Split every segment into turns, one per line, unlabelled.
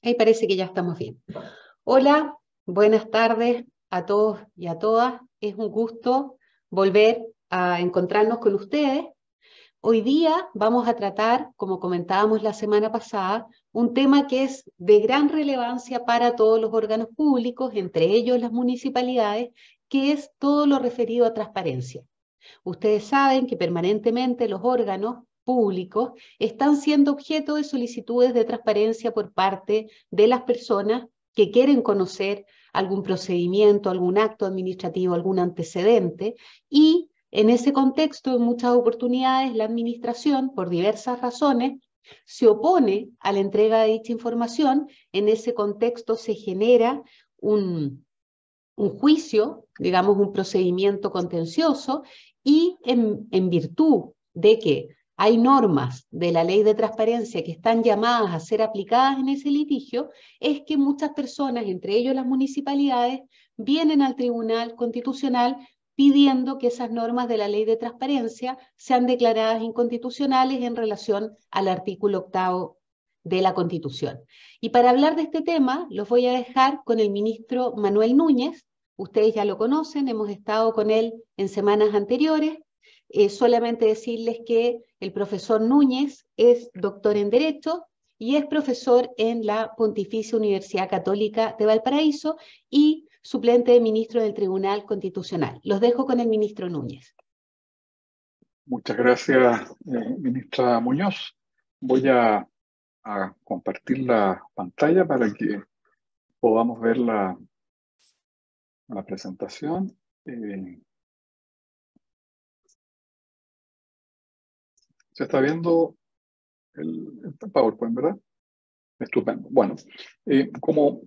Ahí parece que ya estamos bien. Hola, buenas tardes a todos y a todas. Es un gusto volver a encontrarnos con ustedes. Hoy día vamos a tratar, como comentábamos la semana pasada, un tema que es de gran relevancia para todos los órganos públicos, entre ellos las municipalidades, que es todo lo referido a transparencia. Ustedes saben que permanentemente los órganos públicos están siendo objeto de solicitudes de transparencia por parte de las personas que quieren conocer algún procedimiento, algún acto administrativo, algún antecedente, y en ese contexto, en muchas oportunidades, la administración, por diversas razones, se opone a la entrega de dicha información. En ese contexto se genera un juicio, digamos un procedimiento contencioso, y en virtud de que hay normas de la ley de transparencia que están llamadas a ser aplicadas en ese litigio, es que muchas personas, entre ellos las municipalidades, vienen al Tribunal Constitucional pidiendo que esas normas de la ley de transparencia sean declaradas inconstitucionales en relación al artículo 8 de la Constitución. Y para hablar de este tema, los voy a dejar con el ministro Manuel Núñez. Ustedes ya lo conocen, hemos estado con él en semanas anteriores. Solamente decirles que el profesor Núñez es doctor en Derecho y es profesor en la Pontificia Universidad Católica de Valparaíso y suplente de ministro del Tribunal Constitucional. Los dejo con el ministro Núñez.
Muchas gracias, ministra Muñoz. Voy a compartir la pantalla para que podamos ver la presentación. Se está viendo el PowerPoint, ¿verdad? Estupendo. Bueno, como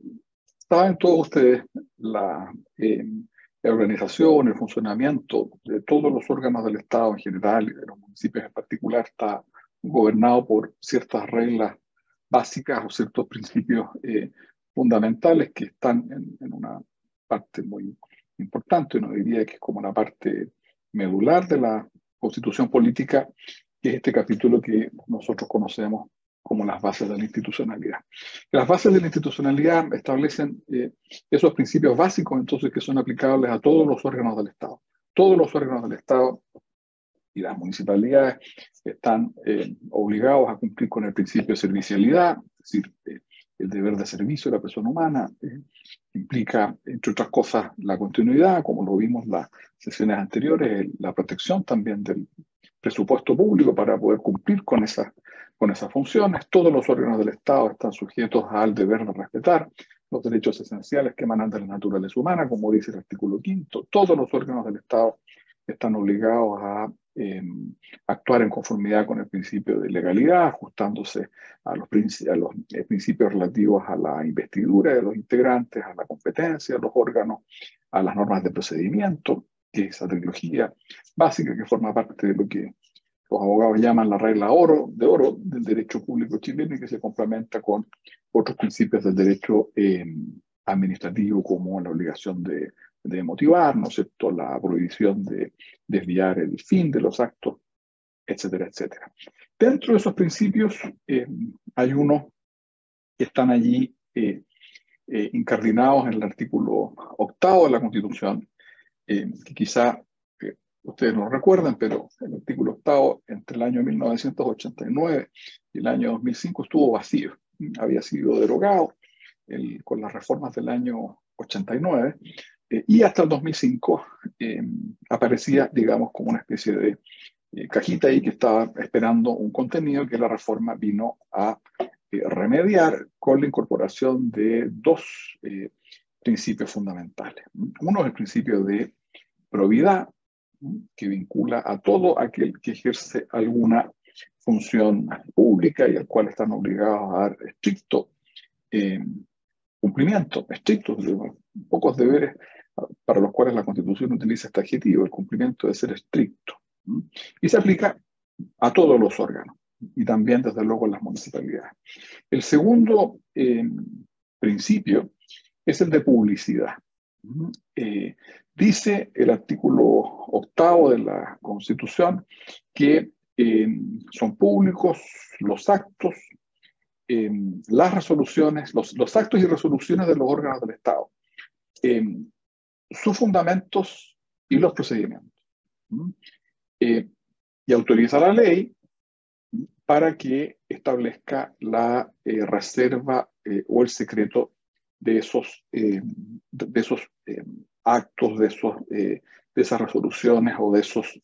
saben todos ustedes, la organización, el funcionamiento de todos los órganos del Estado en general y de los municipios en particular está gobernado por ciertas reglas básicas o ciertos principios fundamentales que están en una parte muy importante, uno diría que es como la parte medular de la Constitución política, que es este capítulo que nosotros conocemos como las bases de la institucionalidad. Las bases de la institucionalidad establecen esos principios básicos, entonces, que son aplicables a todos los órganos del Estado. Todos los órganos del Estado y las municipalidades están obligados a cumplir con el principio de servicialidad, es decir, el deber de servicio de la persona humana, implica, entre otras cosas, la continuidad, como lo vimos en las sesiones anteriores, la protección también del presupuesto público para poder cumplir con esas funciones. Todos los órganos del Estado están sujetos al deber de respetar los derechos esenciales que emanan de la naturaleza humana, como dice el artículo 5. Todos los órganos del Estado están obligados a actuar en conformidad con el principio de legalidad, ajustándose a los principios relativos a la investidura de los integrantes, a la competencia de los órganos, a las normas de procedimiento, que es esa trilogía básica que forma parte de lo que los abogados llaman la regla de oro del derecho público chileno y que se complementa con otros principios del derecho administrativo, como la obligación de motivar, ¿no es cierto?, la prohibición de desviar el fin de los actos, etcétera, etcétera. Dentro de esos principios hay unos que están allí incardinados en el artículo 8 de la Constitución, que quizá ustedes no lo recuerdan, pero el artículo 8 entre el año 1989 y el año 2005 estuvo vacío. Había sido derogado con las reformas del año 89 y hasta el 2005 aparecía, digamos, como una especie de cajita ahí que estaba esperando un contenido que la reforma vino a remediar con la incorporación de dos principios fundamentales. Uno es el principio de probidad, que vincula a todo aquel que ejerce alguna función pública y al cual están obligados a dar estricto cumplimiento, estricto, pocos deberes para los cuales la Constitución utiliza este adjetivo, el cumplimiento de ser estricto. Y se aplica a todos los órganos y también, desde luego, a las municipalidades. El segundo principio es el de publicidad. Dice el artículo 8 de la Constitución que son públicos los actos las resoluciones, los actos y resoluciones de los órganos del Estado, sus fundamentos y los procedimientos. Y autoriza la ley para que establezca la reserva o el secreto de esos actos, de esas resoluciones o de esos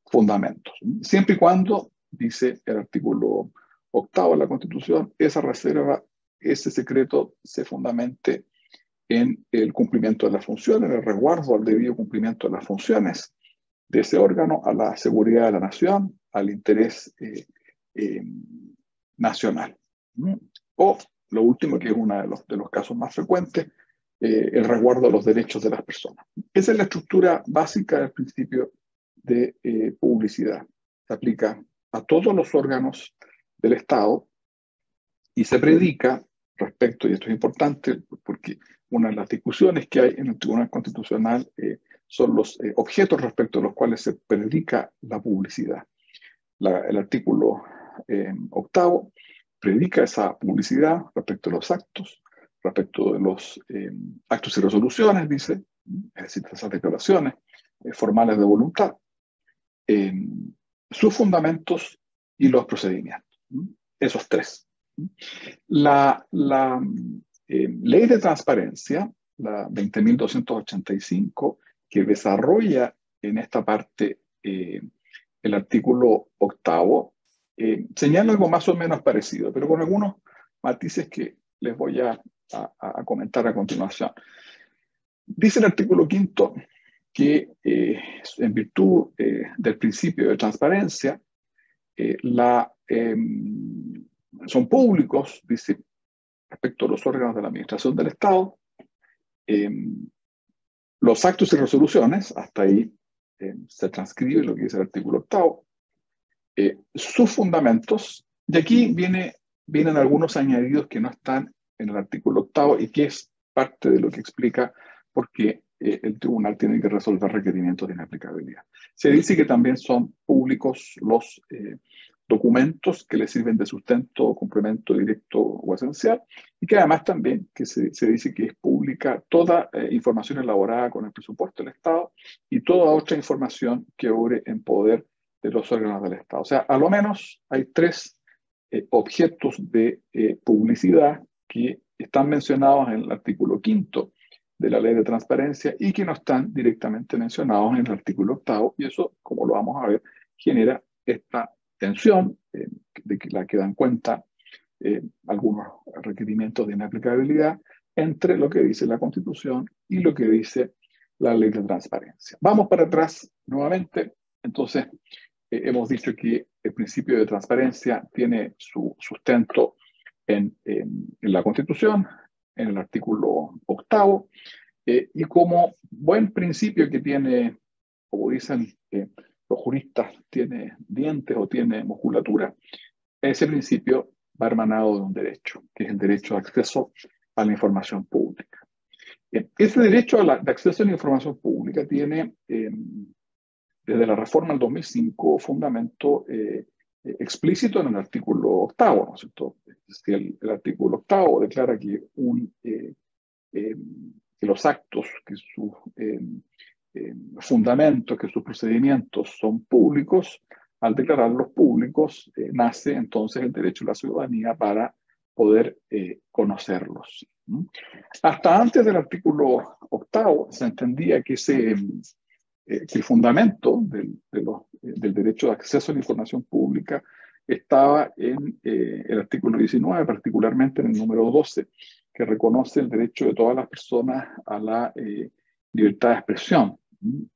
fundamentos. Siempre y cuando, dice el artículo 8 de la Constitución, esa reserva, ese secreto se fundamente en el cumplimiento de las funciones, en el resguardo al debido cumplimiento de las funciones de ese órgano, a la seguridad de la nación, al interés nacional. O lo último, que es uno de los casos más frecuentes, el resguardo de los derechos de las personas. Esa es la estructura básica del principio de publicidad. Se aplica a todos los órganos del Estado y se predica respecto, y esto es importante porque una de las discusiones que hay en el Tribunal Constitucional son los objetos respecto a los cuales se predica la publicidad. El artículo 8 predica esa publicidad respecto a los actos, respecto de los actos y resoluciones, dice, es decir, esas declaraciones formales de voluntad, sus fundamentos y los procedimientos. Esos tres. La ley de transparencia, la 20.285, que desarrolla en esta parte el artículo 8, señala algo más o menos parecido, pero con algunos matices que les voy a comentar a continuación. Dice el artículo 5 que en virtud del principio de transparencia, son públicos, dice, respecto a los órganos de la administración del Estado, los actos y resoluciones, hasta ahí se transcribe lo que dice el artículo 8, sus fundamentos, y aquí vienen algunos añadidos que no están en el artículo 8 y que es parte de lo que explica por qué el tribunal tiene que resolver requerimientos de inaplicabilidad. Se dice que también son públicos los documentos que le sirven de sustento o complemento directo o esencial, y que además también que se dice que es pública toda información elaborada con el presupuesto del Estado y toda otra información que obre en poder de los órganos del Estado. O sea, a lo menos hay tres objetos de publicidad que están mencionados en el artículo 5 de la Ley de Transparencia y que no están directamente mencionados en el artículo 8, y eso, como lo vamos a ver, genera esta tensión de la que dan cuenta algunos requerimientos de inaplicabilidad entre lo que dice la Constitución y lo que dice la Ley de Transparencia. Vamos para atrás nuevamente. Entonces, hemos dicho que el principio de transparencia tiene su sustento en la Constitución, en el artículo 8, y como buen principio que tiene, como dicen los juristas, tiene dientes o tiene musculatura, ese principio va hermanado de un derecho, que es el derecho de acceso a la información pública. Ese derecho de acceso a la información pública tiene, desde la reforma del 2005, fundamento explícito en el artículo 8, ¿no es cierto? El artículo 8 declara que que los actos, que sus fundamentos, que sus procedimientos son públicos. Al declararlos públicos, nace entonces el derecho de la ciudadanía para poder conocerlos. Hasta antes del artículo 8 se entendía que el fundamento del derecho de acceso a la información pública estaba en el artículo 19, particularmente en el número 12, que reconoce el derecho de todas las personas a la libertad de expresión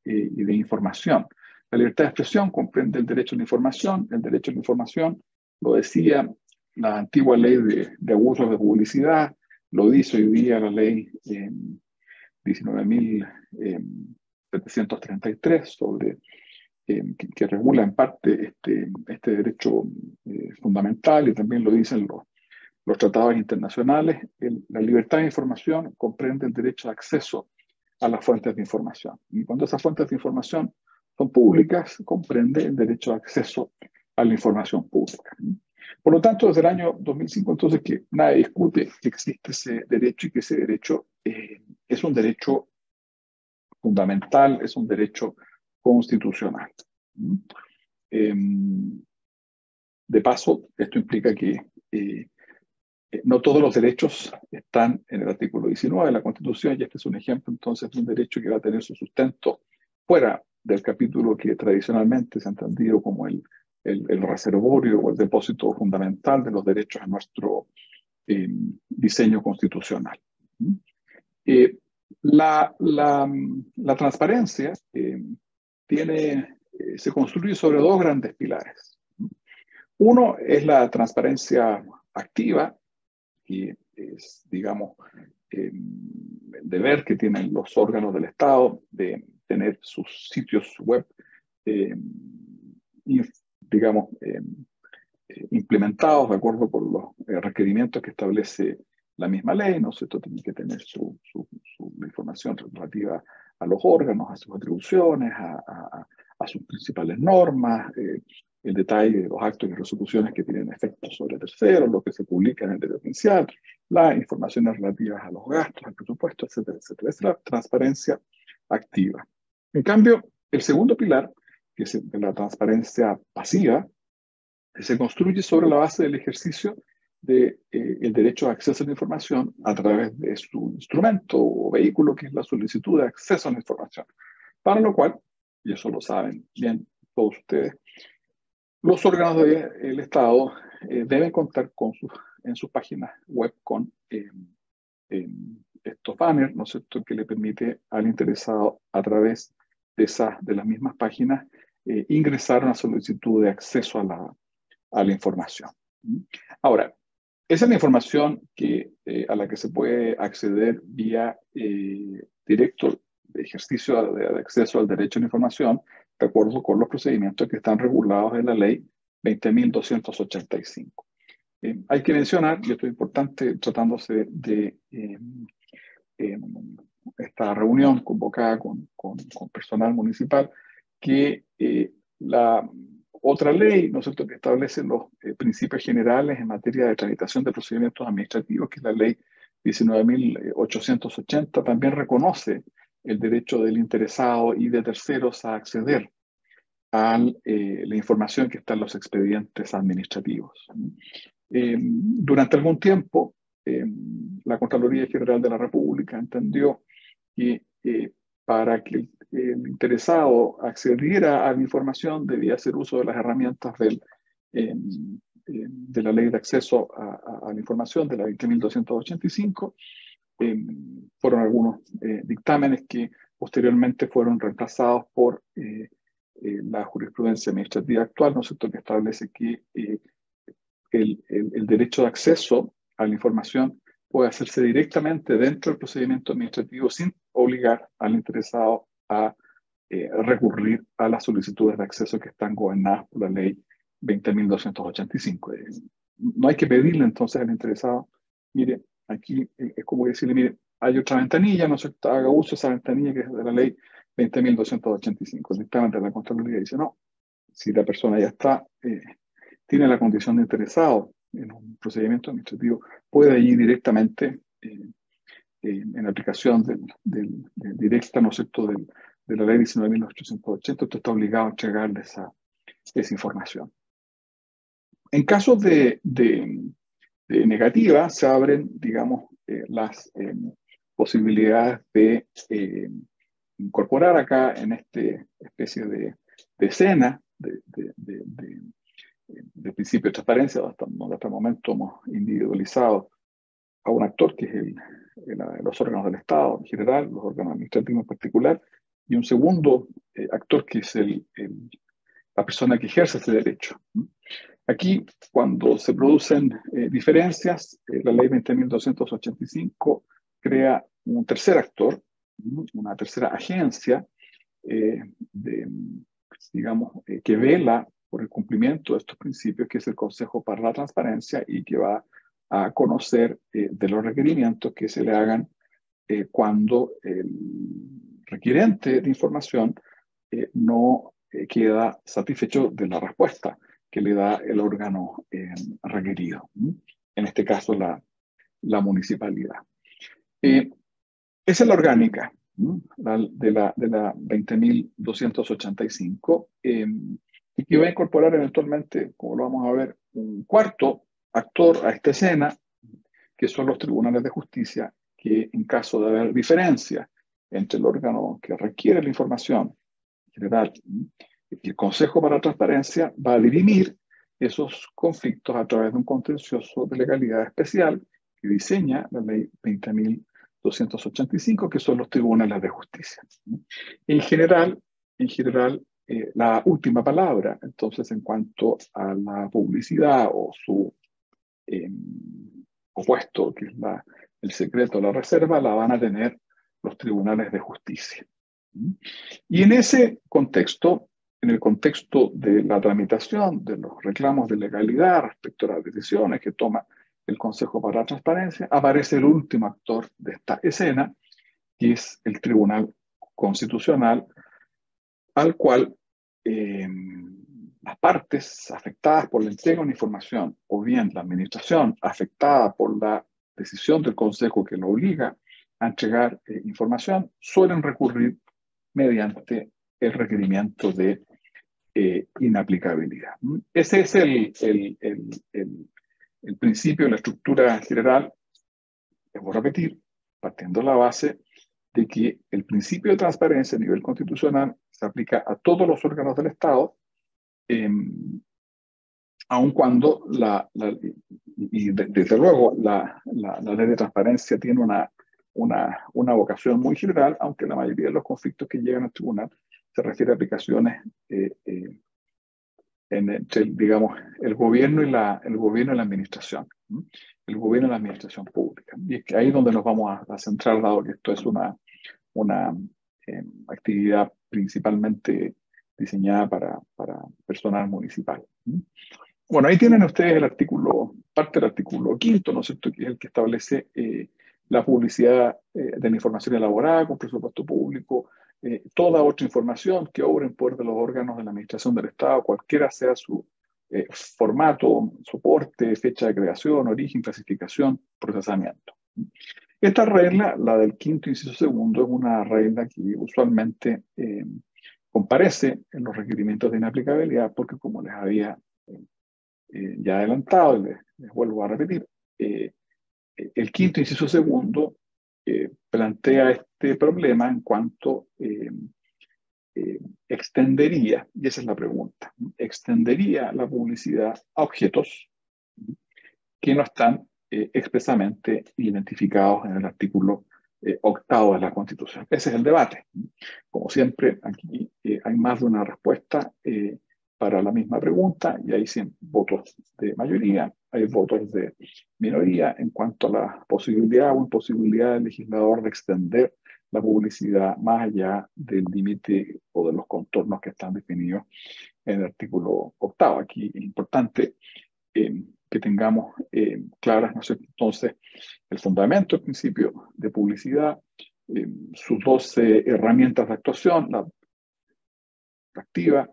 y de información. La libertad de expresión comprende el derecho a la información. El derecho a la información lo decía la antigua ley de abusos de publicidad, lo dice hoy día la ley 19.733 sobre que regula en parte este derecho fundamental, y también lo dicen los tratados internacionales. La libertad de información comprende el derecho de acceso a las fuentes de información. Y cuando esas fuentes de información son públicas, comprende el derecho de acceso a la información pública. Por lo tanto, desde el año 2005, entonces, que nadie discute que existe ese derecho y que ese derecho es un derecho fundamental, es un derecho constitucional. ¿Mm? Eh, de paso, esto implica que no todos los derechos están en el artículo 19 de la Constitución, y este es un ejemplo entonces de un derecho que va a tener su sustento fuera del capítulo que tradicionalmente se ha entendido como el reservorio o el depósito fundamental de los derechos en nuestro diseño constitucional. Eh, la transparencia se construye sobre dos grandes pilares. Uno es la transparencia activa, que es, digamos, el deber que tienen los órganos del Estado de tener sus sitios web, digamos, implementados de acuerdo con los requerimientos que establece la misma ley, ¿no es cierto? Tienen que tener su información relativa a los órganos, a sus atribuciones, a sus principales normas, el detalle de los actos y resoluciones que tienen efecto sobre terceros, lo que se publica en el diario oficial, las informaciones relativas a los gastos, al presupuesto, etcétera, etcétera. Es la transparencia activa. En cambio, el segundo pilar, que es de la transparencia pasiva, se construye sobre la base del ejercicio del derecho a acceso a la información a través de su instrumento o vehículo, que es la solicitud de acceso a la información. Para lo cual, y eso lo saben bien todos ustedes, los órganos del Estado deben contar en sus páginas web con estos banners, ¿no es cierto?, que le permite al interesado a través de las mismas páginas ingresar una solicitud de acceso a la información. Ahora, esa es la información a la que se puede acceder vía directo de ejercicio de acceso al derecho a la información, de acuerdo con los procedimientos que están regulados en la ley 20.285. Hay que mencionar, y esto es importante tratándose de esta reunión convocada con personal municipal, que la otra ley, ¿no es cierto?, que establece los principios generales en materia de tramitación de procedimientos administrativos, que es la ley 19.880, también reconoce el derecho del interesado y de terceros a acceder a la información que está en los expedientes administrativos. Durante algún tiempo, la Contraloría General de la República entendió que para que el interesado accediera a la información debía hacer uso de las herramientas de la Ley de Acceso a la Información de la 20.285. Fueron algunos dictámenes que posteriormente fueron reemplazados por la jurisprudencia administrativa actual, ¿no es cierto?, que establece que el derecho de acceso a la información puede hacerse directamente dentro del procedimiento administrativo sin obligar al interesado a recurrir a las solicitudes de acceso que están gobernadas por la ley 20.285. No hay que pedirle entonces al interesado, mire, aquí es como decirle, mire, hay otra ventanilla, no se haga uso de esa ventanilla que es de la ley 20.285. El dictamen de la Contraloría dice, no, si la persona ya está, tiene la condición de interesado en un procedimiento administrativo, puede ir directamente en aplicación directa, ¿no es cierto?, de la ley 19.880, usted está obligado a entregarle esa información. En casos de negativa, se abren, digamos, las posibilidades de incorporar acá en esta especie de escena de principio de transparencia, donde hasta el momento hemos individualizado a un actor que es los órganos del Estado en general, los órganos administrativos en particular, y un segundo actor que es la persona que ejerce ese derecho. Aquí, cuando se producen diferencias, la ley 20.285 crea un tercer actor, una tercera agencia, digamos, que vela por el cumplimiento de estos principios, que es el Consejo para la Transparencia, y que va a conocer de los requerimientos que se le hagan cuando el requirente de información no queda satisfecho de la respuesta que le da el órgano requerido, en este caso la municipalidad. Esa es la orgánica de la 20.285, y que va a incorporar eventualmente, como lo vamos a ver, un cuarto actor a esta escena, que son los tribunales de justicia, que en caso de haber diferencia entre el órgano que requiere la información general y el Consejo para la Transparencia, va a dirimir esos conflictos a través de un contencioso de legalidad especial que diseña la ley 20.285, que son los tribunales de justicia. En general, la última palabra, entonces, en cuanto a la publicidad o su opuesto, que es el secreto o la reserva, la van a tener los tribunales de justicia. Y en ese contexto, en el contexto de la tramitación de los reclamos de legalidad respecto a las decisiones que toma el Consejo para la Transparencia, aparece el último actor de esta escena, que es el Tribunal Constitucional, al cual las partes afectadas por la entrega de una información, o bien la administración afectada por la decisión del Consejo que lo obliga a entregar información, suelen recurrir mediante el requerimiento de inaplicabilidad. Ese es el principio, la estructura general. Debo repetir, partiendo de la base de que el principio de transparencia a nivel constitucional se aplica a todos los órganos del Estado, aun cuando desde luego la ley de transparencia tiene una vocación muy general, aunque la mayoría de los conflictos que llegan al tribunal se refiere a aplicaciones entre, digamos, el gobierno y la administración, el gobierno y la administración pública. Y es que ahí es donde nos vamos a centrar, dado que esto es una actividad principalmente diseñada para personal municipal. Bueno, ahí tienen ustedes el artículo, parte del artículo 5º, ¿no es cierto?, que es el que establece la publicidad de la información elaborada con presupuesto público, toda otra información que obre en poder de los órganos de la administración del Estado, cualquiera sea su formato, soporte, fecha de creación, origen, clasificación, procesamiento. Esta regla, la del 5º inciso segundo, es una regla que usualmente comparece en los requerimientos de inaplicabilidad, porque como les había ya adelantado, y les vuelvo a repetir, el 5º inciso segundo plantea este problema en cuanto extendería, y esa es la pregunta, extendería la publicidad a objetos que no están expresamente identificados en el artículo 8º de la Constitución. Ese es el debate. Como siempre, aquí hay más de una respuesta para la misma pregunta, y hay 100 votos de mayoría, hay votos de minoría en cuanto a la posibilidad o imposibilidad del legislador de extender la publicidad más allá del límite o de los contornos que están definidos en el artículo 8º. Aquí es importante que tengamos claras, ¿no es cierto?, entonces, el fundamento, el principio de publicidad, sus 12 herramientas de actuación, la activa,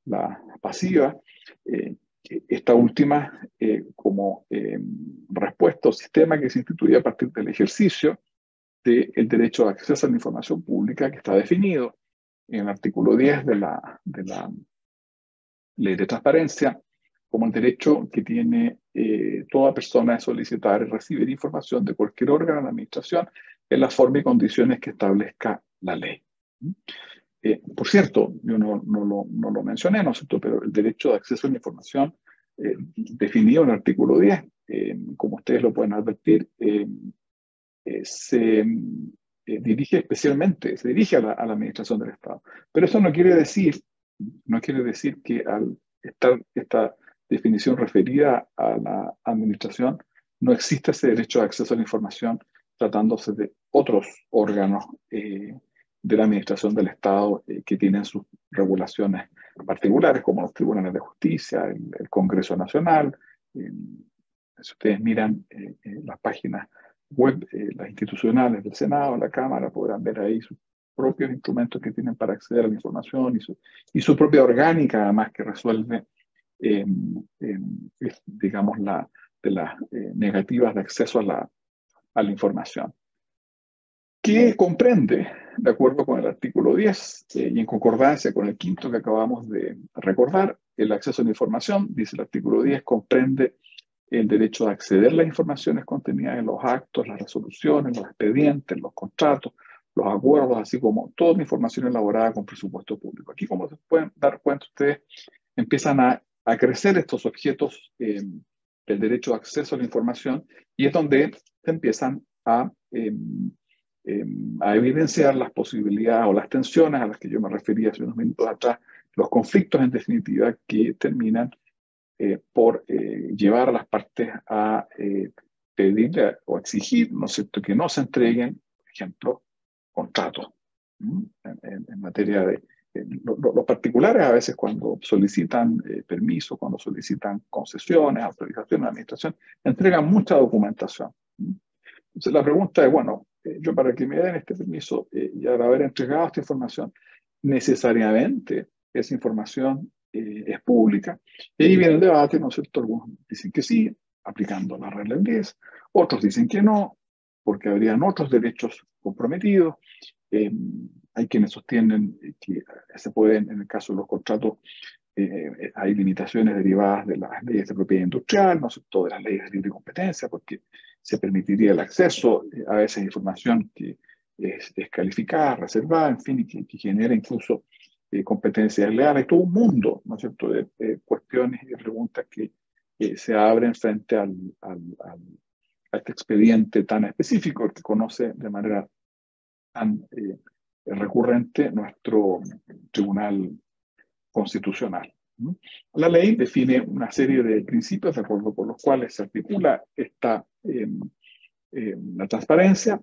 la pasiva, esta última como respuesta o sistema que se instituye a partir del ejercicio del derecho de acceso a la información pública, que está definido en el artículo 10 de la Ley de Transparencia, como el derecho que tiene toda persona de solicitar y recibir información de cualquier órgano de la administración en la forma y condiciones que establezca la ley. Por cierto, yo no lo mencioné, ¿no es cierto?, pero el derecho de acceso a la información definido en el artículo 10, como ustedes lo pueden advertir, se dirige especialmente, se dirige a la administración del Estado. Pero eso no quiere decir que al estar esta definición referida a la administración, no existe ese derecho de acceso a la información tratándose de otros órganos de la administración del Estado que tienen sus regulaciones particulares, como los tribunales de justicia, el Congreso Nacional. Si ustedes miran las páginas web, las institucionales del Senado, la Cámara, podrán ver ahí sus propios instrumentos que tienen para acceder a la información y su propia orgánica, además, que resuelve digamos, de las negativas de acceso a la información, que comprende, de acuerdo con el artículo 10 y en concordancia con el quinto que acabamos de recordar, el acceso a la información, dice el artículo 10, comprende el derecho a acceder a las informaciones contenidas en los actos, las resoluciones, los expedientes, los contratos, los acuerdos, así como toda la información elaborada con presupuesto público. Aquí, como se pueden dar cuenta ustedes, empiezan a crecer estos objetos del derecho de acceso a la información, y es donde se empiezan a evidenciar las posibilidades o las tensiones a las que yo me refería hace unos minutos atrás, los conflictos en definitiva que terminan por llevar a las partes a pedir o exigir, ¿no es cierto?, que no se entreguen, por ejemplo, contratos en materia de... los particulares a veces cuando solicitan permisos, cuando solicitan concesiones, autorizaciones de administración, entregan mucha documentación. Entonces la pregunta es, bueno, yo para que me den este permiso y al haber entregado esta información, necesariamente esa información es pública. Y ahí viene el debate, ¿no es cierto? Algunos dicen que sí, aplicando la regla del 10, otros dicen que no, porque habrían otros derechos comprometidos. Hay quienes sostienen que se pueden, en el caso de los contratos, hay limitaciones derivadas de las leyes de propiedad industrial, no sé, de las leyes de libre competencia, porque se permitiría el acceso a veces información que es descalificada, reservada, en fin, y que genera incluso competencias leales. Hay todo un mundo, ¿no es cierto?, de cuestiones y preguntas que se abren frente a este expediente tan específico que conoce de manera tan recurrente nuestro Tribunal Constitucional. La ley define una serie de principios de acuerdo con los cuales se articula la transparencia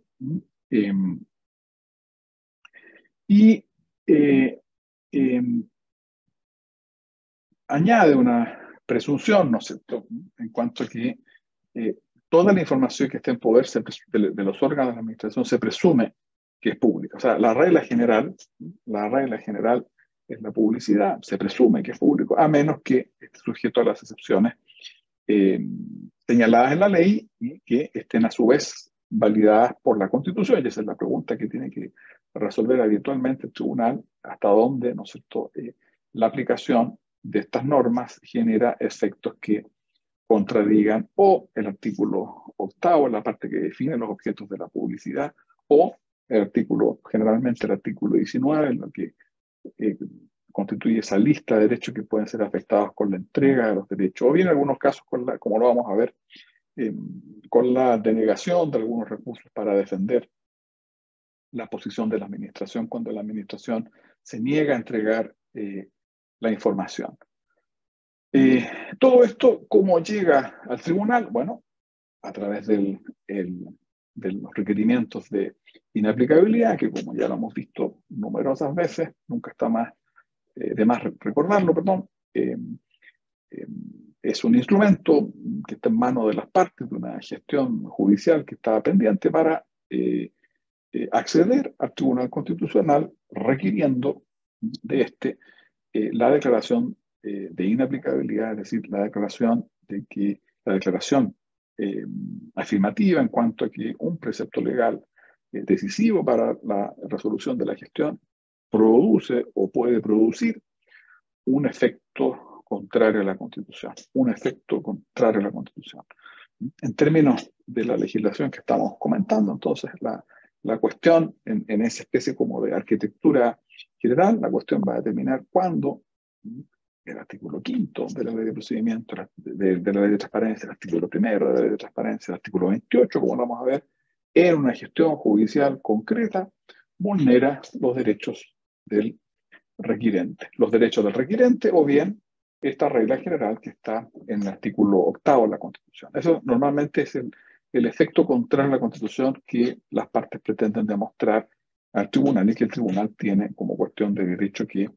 y añade una presunción, ¿no es cierto?, en cuanto a que toda la información que esté en poder de los órganos de la administración se presume que es pública. O sea, la regla general es la publicidad, se presume que es público, a menos que esté sujeto a las excepciones señaladas en la ley y que estén a su vez validadas por la Constitución. Y esa es la pregunta que tiene que resolver habitualmente el tribunal, hasta dónde, ¿no es cierto?, la aplicación de estas normas genera efectos que contradigan o el artículo 8, la parte que define los objetos de la publicidad, o el artículo, generalmente el artículo 19, en lo que constituye esa lista de derechos que pueden ser afectados con la entrega de los derechos, o bien en algunos casos, como lo vamos a ver, con la denegación de algunos recursos para defender la posición de la administración cuando la administración se niega a entregar la información. Todo esto, ¿cómo llega al tribunal? Bueno, a través de los requerimientos de inaplicabilidad, que como ya lo hemos visto numerosas veces, nunca está de más recordarlo, perdón, es un instrumento que está en manos de las partes de una gestión judicial que está pendiente para acceder al Tribunal Constitucional requiriendo de la declaración de inaplicabilidad, es decir, la declaración afirmativa en cuanto a que un precepto legal decisivo para la resolución de la gestión produce o puede producir un efecto contrario a la Constitución, un efecto contrario a la Constitución. En términos de la legislación que estamos comentando, entonces, la cuestión en esa especie como de arquitectura general, la cuestión va a determinar cuándo el artículo 5 de la ley de procedimiento, de la ley de transparencia, el artículo 1 de la ley de transparencia, el artículo 28, como vamos a ver, en una gestión judicial concreta, vulnera los derechos del requirente. Los derechos del requirente o bien esta regla general que está en el artículo 8 de la Constitución. Eso normalmente es el efecto contrario a la Constitución que las partes pretenden demostrar al tribunal y que el tribunal tiene como cuestión de derecho que,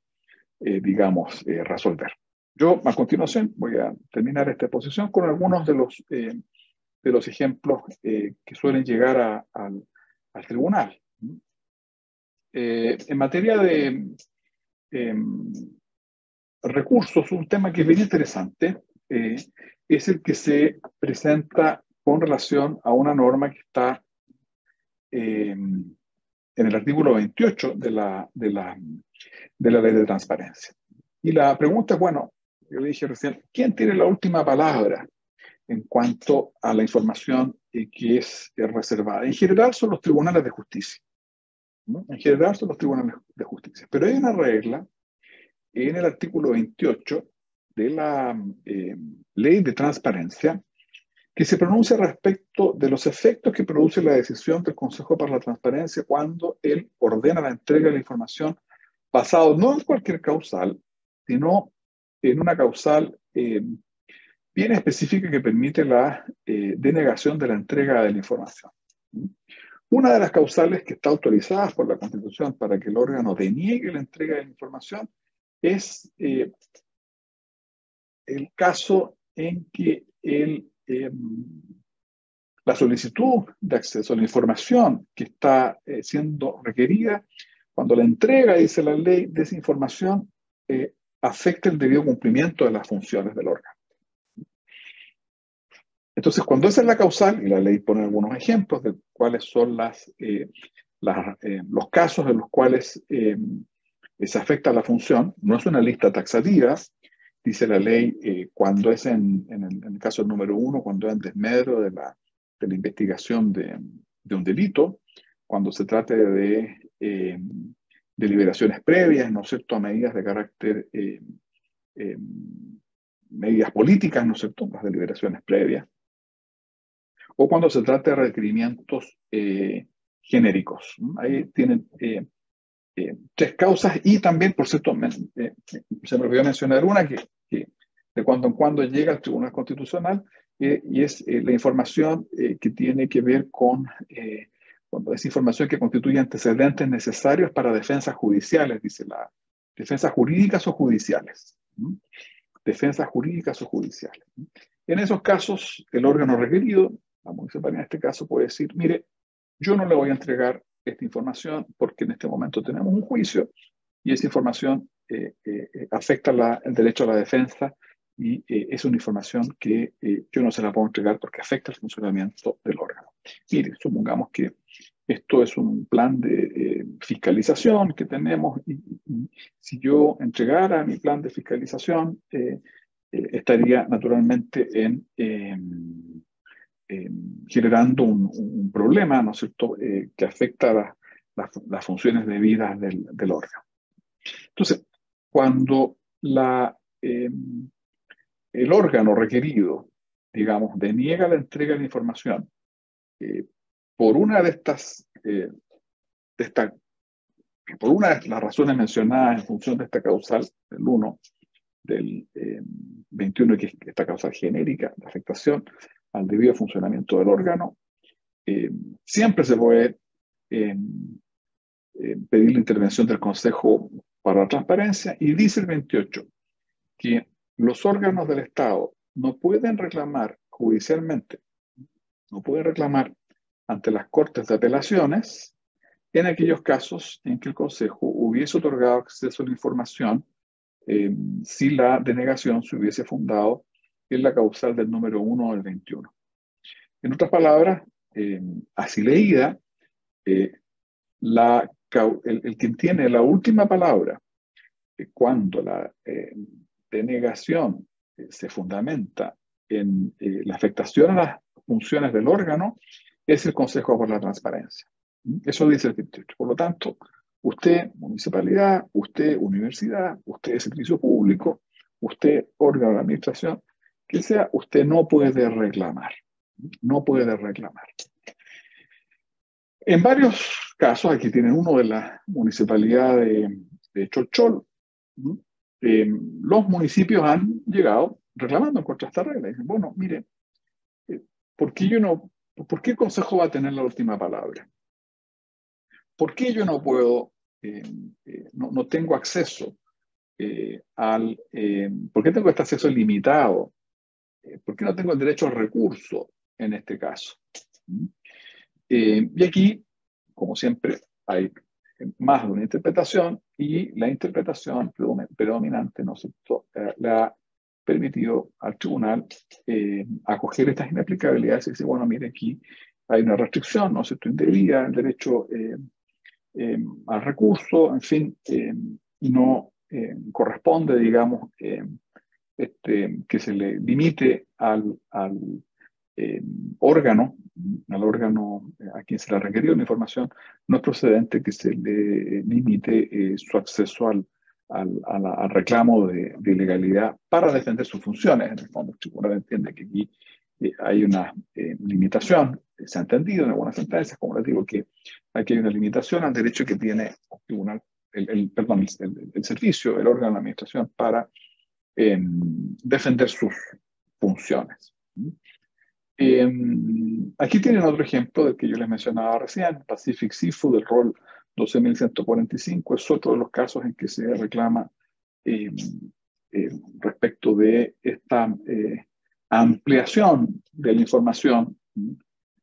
resolver. Yo, a continuación, voy a terminar esta exposición con algunos de los ejemplos que suelen llegar al tribunal. En materia recursos, un tema que es bien interesante, es el que se presenta con relación a una norma que está en el artículo 28 de la ley de transparencia. Y la pregunta es, bueno, yo le dije recién, ¿quién tiene la última palabra en cuanto a la información que es reservada? En general son los tribunales de justicia, ¿no? En general son los tribunales de justicia. Pero hay una regla en el artículo 28 de la ley de transparencia que se pronuncia respecto de los efectos que produce la decisión del Consejo para la Transparencia cuando él ordena la entrega de la información basado no en cualquier causal, sino en una causal bien específica que permite la denegación de la entrega de la información. Una de las causales que está autorizada por la Constitución para que el órgano deniegue la entrega de la información es el caso en que la solicitud de acceso a la información que está siendo requerida, cuando la entrega, dice la ley, de esa información afecta el debido cumplimiento de las funciones del órgano. Entonces, cuando esa es la causal, y la ley pone algunos ejemplos de cuáles son los casos en los cuales se afecta la función, no es una lista taxativa, dice la ley, cuando es en el caso número 1, cuando es en desmedro de la investigación de un delito, cuando se trate de deliberaciones previas, ¿no es cierto?, a medidas de carácter, medidas políticas, ¿no es cierto?, las deliberaciones previas, o cuando se trata de requerimientos genéricos. Ahí tienen tres causas y también, por cierto, se me olvidó mencionar una que de cuando en cuando llega al Tribunal Constitucional y es la información que tiene que ver con cuando es información que constituye antecedentes necesarios para defensas judiciales, dice la defensas jurídicas o judiciales. Defensas jurídicas o judiciales. En esos casos, el órgano requerido, la municipalidad en este caso, puede decir, mire, yo no le voy a entregar esta información porque en este momento tenemos un juicio y esa información afecta el derecho a la defensa y es una información que yo no se la puedo entregar porque afecta el funcionamiento del órgano. Mire, supongamos que esto es un plan de fiscalización que tenemos y si yo entregara mi plan de fiscalización, estaría naturalmente generando un problema, ¿no es cierto?, que afecta las funciones debidas del órgano. Entonces, cuando el órgano requerido, digamos, deniega la entrega de la información por una de por una de las razones mencionadas en función de esta causal, del 1, del 21, que es esta causal genérica de afectación al debido funcionamiento del órgano, siempre se puede pedir la intervención del Consejo para la Transparencia y dice el 28 que los órganos del Estado no pueden reclamar judicialmente, no pueden reclamar ante las Cortes de Apelaciones en aquellos casos en que el Consejo hubiese otorgado acceso a la información si la denegación se hubiese fundado en la causal del número 1 del 21. En otras palabras, así leída, el quien tiene la última palabra cuando la denegación se fundamenta en la afectación a las funciones del órgano es el Consejo por la Transparencia. Eso dice el 28. Por lo tanto, usted, municipalidad, usted, universidad, usted, servicio público, usted, órgano de administración, que sea, usted no puede reclamar. No puede reclamar. En varios casos, aquí tienen uno de la municipalidad de Cholchol, los municipios han llegado reclamando en contra de esta regla. Dicen, bueno, mire, ¿por qué el Consejo va a tener la última palabra? ¿Por qué yo no puedo, no tengo acceso ¿por qué tengo este acceso limitado? ¿Por qué no tengo el derecho al recurso en este caso? Y aquí, como siempre, hay más de una interpretación, y la interpretación predominante, ¿no es cierto?, le ha permitido al tribunal acoger estas inaplicabilidades y decir, bueno, mire, aquí hay una restricción, ¿no es cierto?, indebida, el derecho al recurso, en fin, y no corresponde, digamos, que se le limite eh, órgano, al órgano a quien se le ha requerido la información, no es procedente que se le limite su acceso al reclamo de legalidad para defender sus funciones. En el fondo, el tribunal entiende que aquí hay una limitación, se ha entendido en algunas sentencias, como les digo, que aquí hay una limitación al derecho que tiene el tribunal, perdón, el servicio, el órgano de la administración para defender sus funciones. Aquí tienen otro ejemplo del que yo les mencionaba recién, Pacific Seafood, del rol 12.145, es otro de los casos en que se reclama eh, respecto de esta ampliación de la información,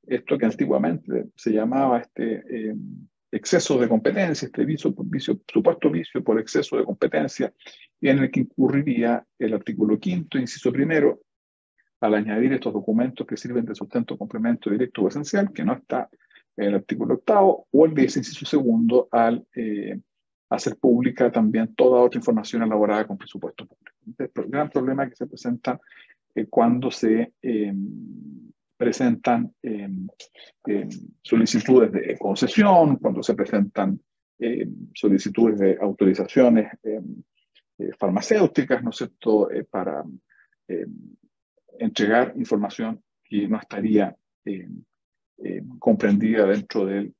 esto que antiguamente se llamaba exceso de competencia, supuesto vicio por exceso de competencia, y en el que incurriría el artículo 5º, inciso primero, al añadir estos documentos que sirven de sustento, complemento directo o esencial, que no está en el artículo 8º, o el de ese inciso segundo al hacer pública también toda otra información elaborada con presupuesto público. El gran problema que se presenta cuando se presentan solicitudes de concesión, cuando se presentan solicitudes de autorizaciones farmacéuticas, ¿no es cierto?, para entregar información que no estaría comprendida dentro de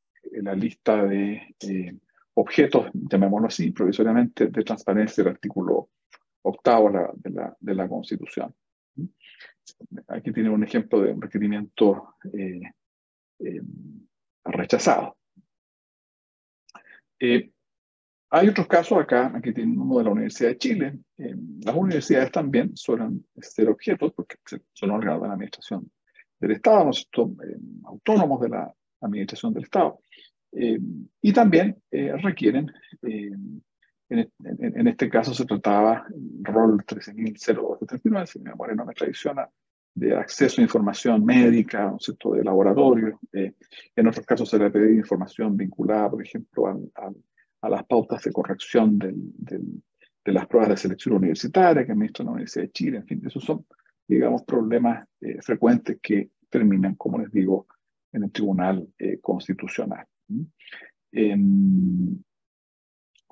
la lista de objetos, llamémoslo así, provisoriamente, de transparencia del artículo 8º de la Constitución. Aquí tiene un ejemplo de un requerimiento rechazado. Hay otros casos acá, aquí tiene uno de la Universidad de Chile. Las universidades también suelen ser objetos, porque son órganos de la administración del Estado, ¿no es cierto?, autónomos de la administración del Estado. Y también requieren, en este caso se trataba, rol 13.039, si mi memoria no me traiciona, de acceso a información médica, ¿no es cierto?, de laboratorio. En otros casos se le pedía información vinculada, por ejemplo, a las pautas de corrección de las pruebas de selección universitaria que administra la Universidad de Chile. En fin, esos son, digamos, problemas frecuentes que terminan, como les digo, en el Tribunal Constitucional.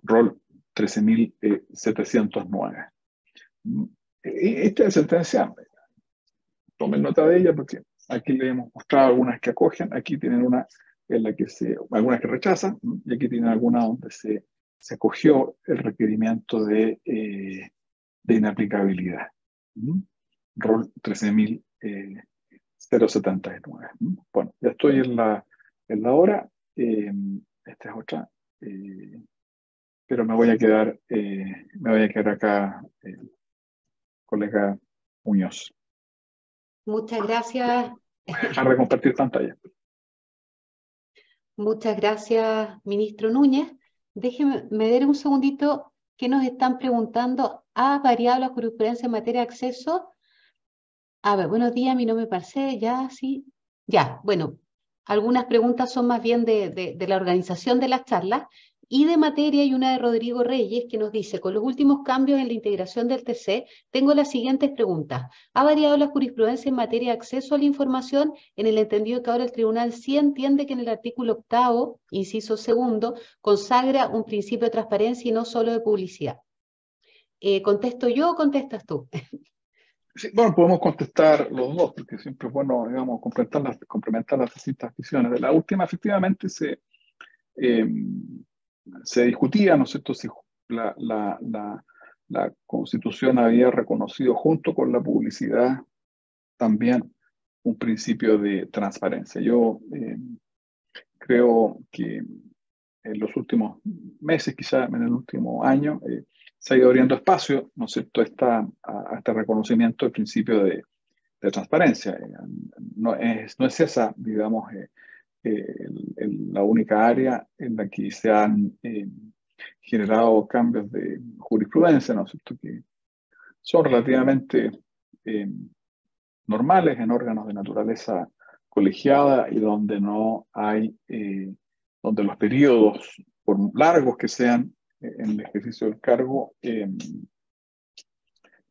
Rol 13.709. Esta sentencia, tomen nota de ella porque aquí le hemos mostrado algunas que acogen, aquí tienen una en la que algunas que rechazan, y aquí tienen algunas donde se acogió el requerimiento de inaplicabilidad. Rol 13.079. Bueno, ya estoy en la hora. Esta es otra. Pero me voy a quedar acá, colega Muñoz.
Muchas gracias.
Voy a dejar de compartir pantalla.
Muchas gracias, ministro Núñez. Déjeme ver un segundito que nos están preguntando. ¿Ha variado la jurisprudencia en materia de acceso? A ver, buenos días, mi nombre es Marcela, ya, sí. Ya, bueno, algunas preguntas son más bien de la organización de las charlas y de materia, y una de Rodrigo Reyes que nos dice, con los últimos cambios en la integración del TC, tengo las siguientes preguntas. ¿Ha variado la jurisprudencia en materia de acceso a la información en el entendido que ahora el tribunal sí entiende que en el artículo 8º, inciso segundo, consagra un principio de transparencia y no solo de publicidad? ¿Contesto yo o contestas tú?
Sí, bueno, podemos contestar los dos, porque siempre es bueno, digamos, complementar las distintas visiones. De la última, efectivamente, se discutía, ¿no es cierto?, si la Constitución había reconocido junto con la publicidad también un principio de transparencia. Yo creo que en los últimos meses, quizá en el último año, se ha ido abriendo espacio, ¿no es cierto?, a este reconocimiento del principio de transparencia. No es esa, digamos, la única área en la que se han generado cambios de jurisprudencia, ¿no es cierto?, que son relativamente normales en órganos de naturaleza colegiada y donde no hay, donde los periodos, por largos que sean en el ejercicio del cargo,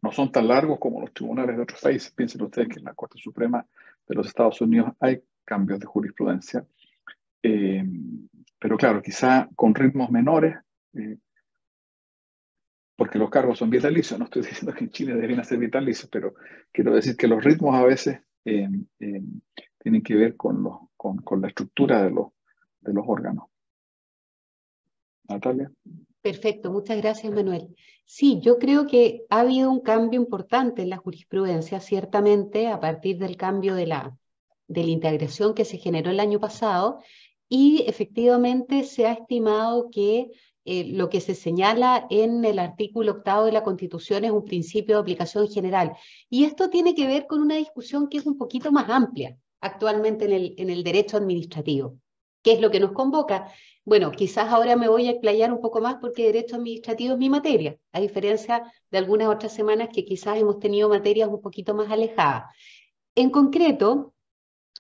no son tan largos como los tribunales de otros países. Piensen ustedes que en la Corte Suprema de los Estados Unidos hay cambios de jurisprudencia, pero claro, quizá con ritmos menores, porque los cargos son vitalicios. No estoy diciendo que en Chile deberían ser vitalicios, pero quiero decir que los ritmos a veces tienen que ver con la estructura de los órganos. Natalia.
Perfecto, muchas gracias, Manuel. Sí, yo creo que ha habido un cambio importante en la jurisprudencia, ciertamente, a partir del cambio de la integración que se generó el año pasado, y efectivamente se ha estimado que lo que se señala en el artículo 8 de la Constitución es un principio de aplicación general. Y esto tiene que ver con una discusión que es un poquito más amplia actualmente en el derecho administrativo. ¿Qué es lo que nos convoca? Bueno, quizás ahora me voy a explayar un poco más porque derecho administrativo es mi materia, a diferencia de algunas otras semanas que quizás hemos tenido materias un poquito más alejadas. En concreto,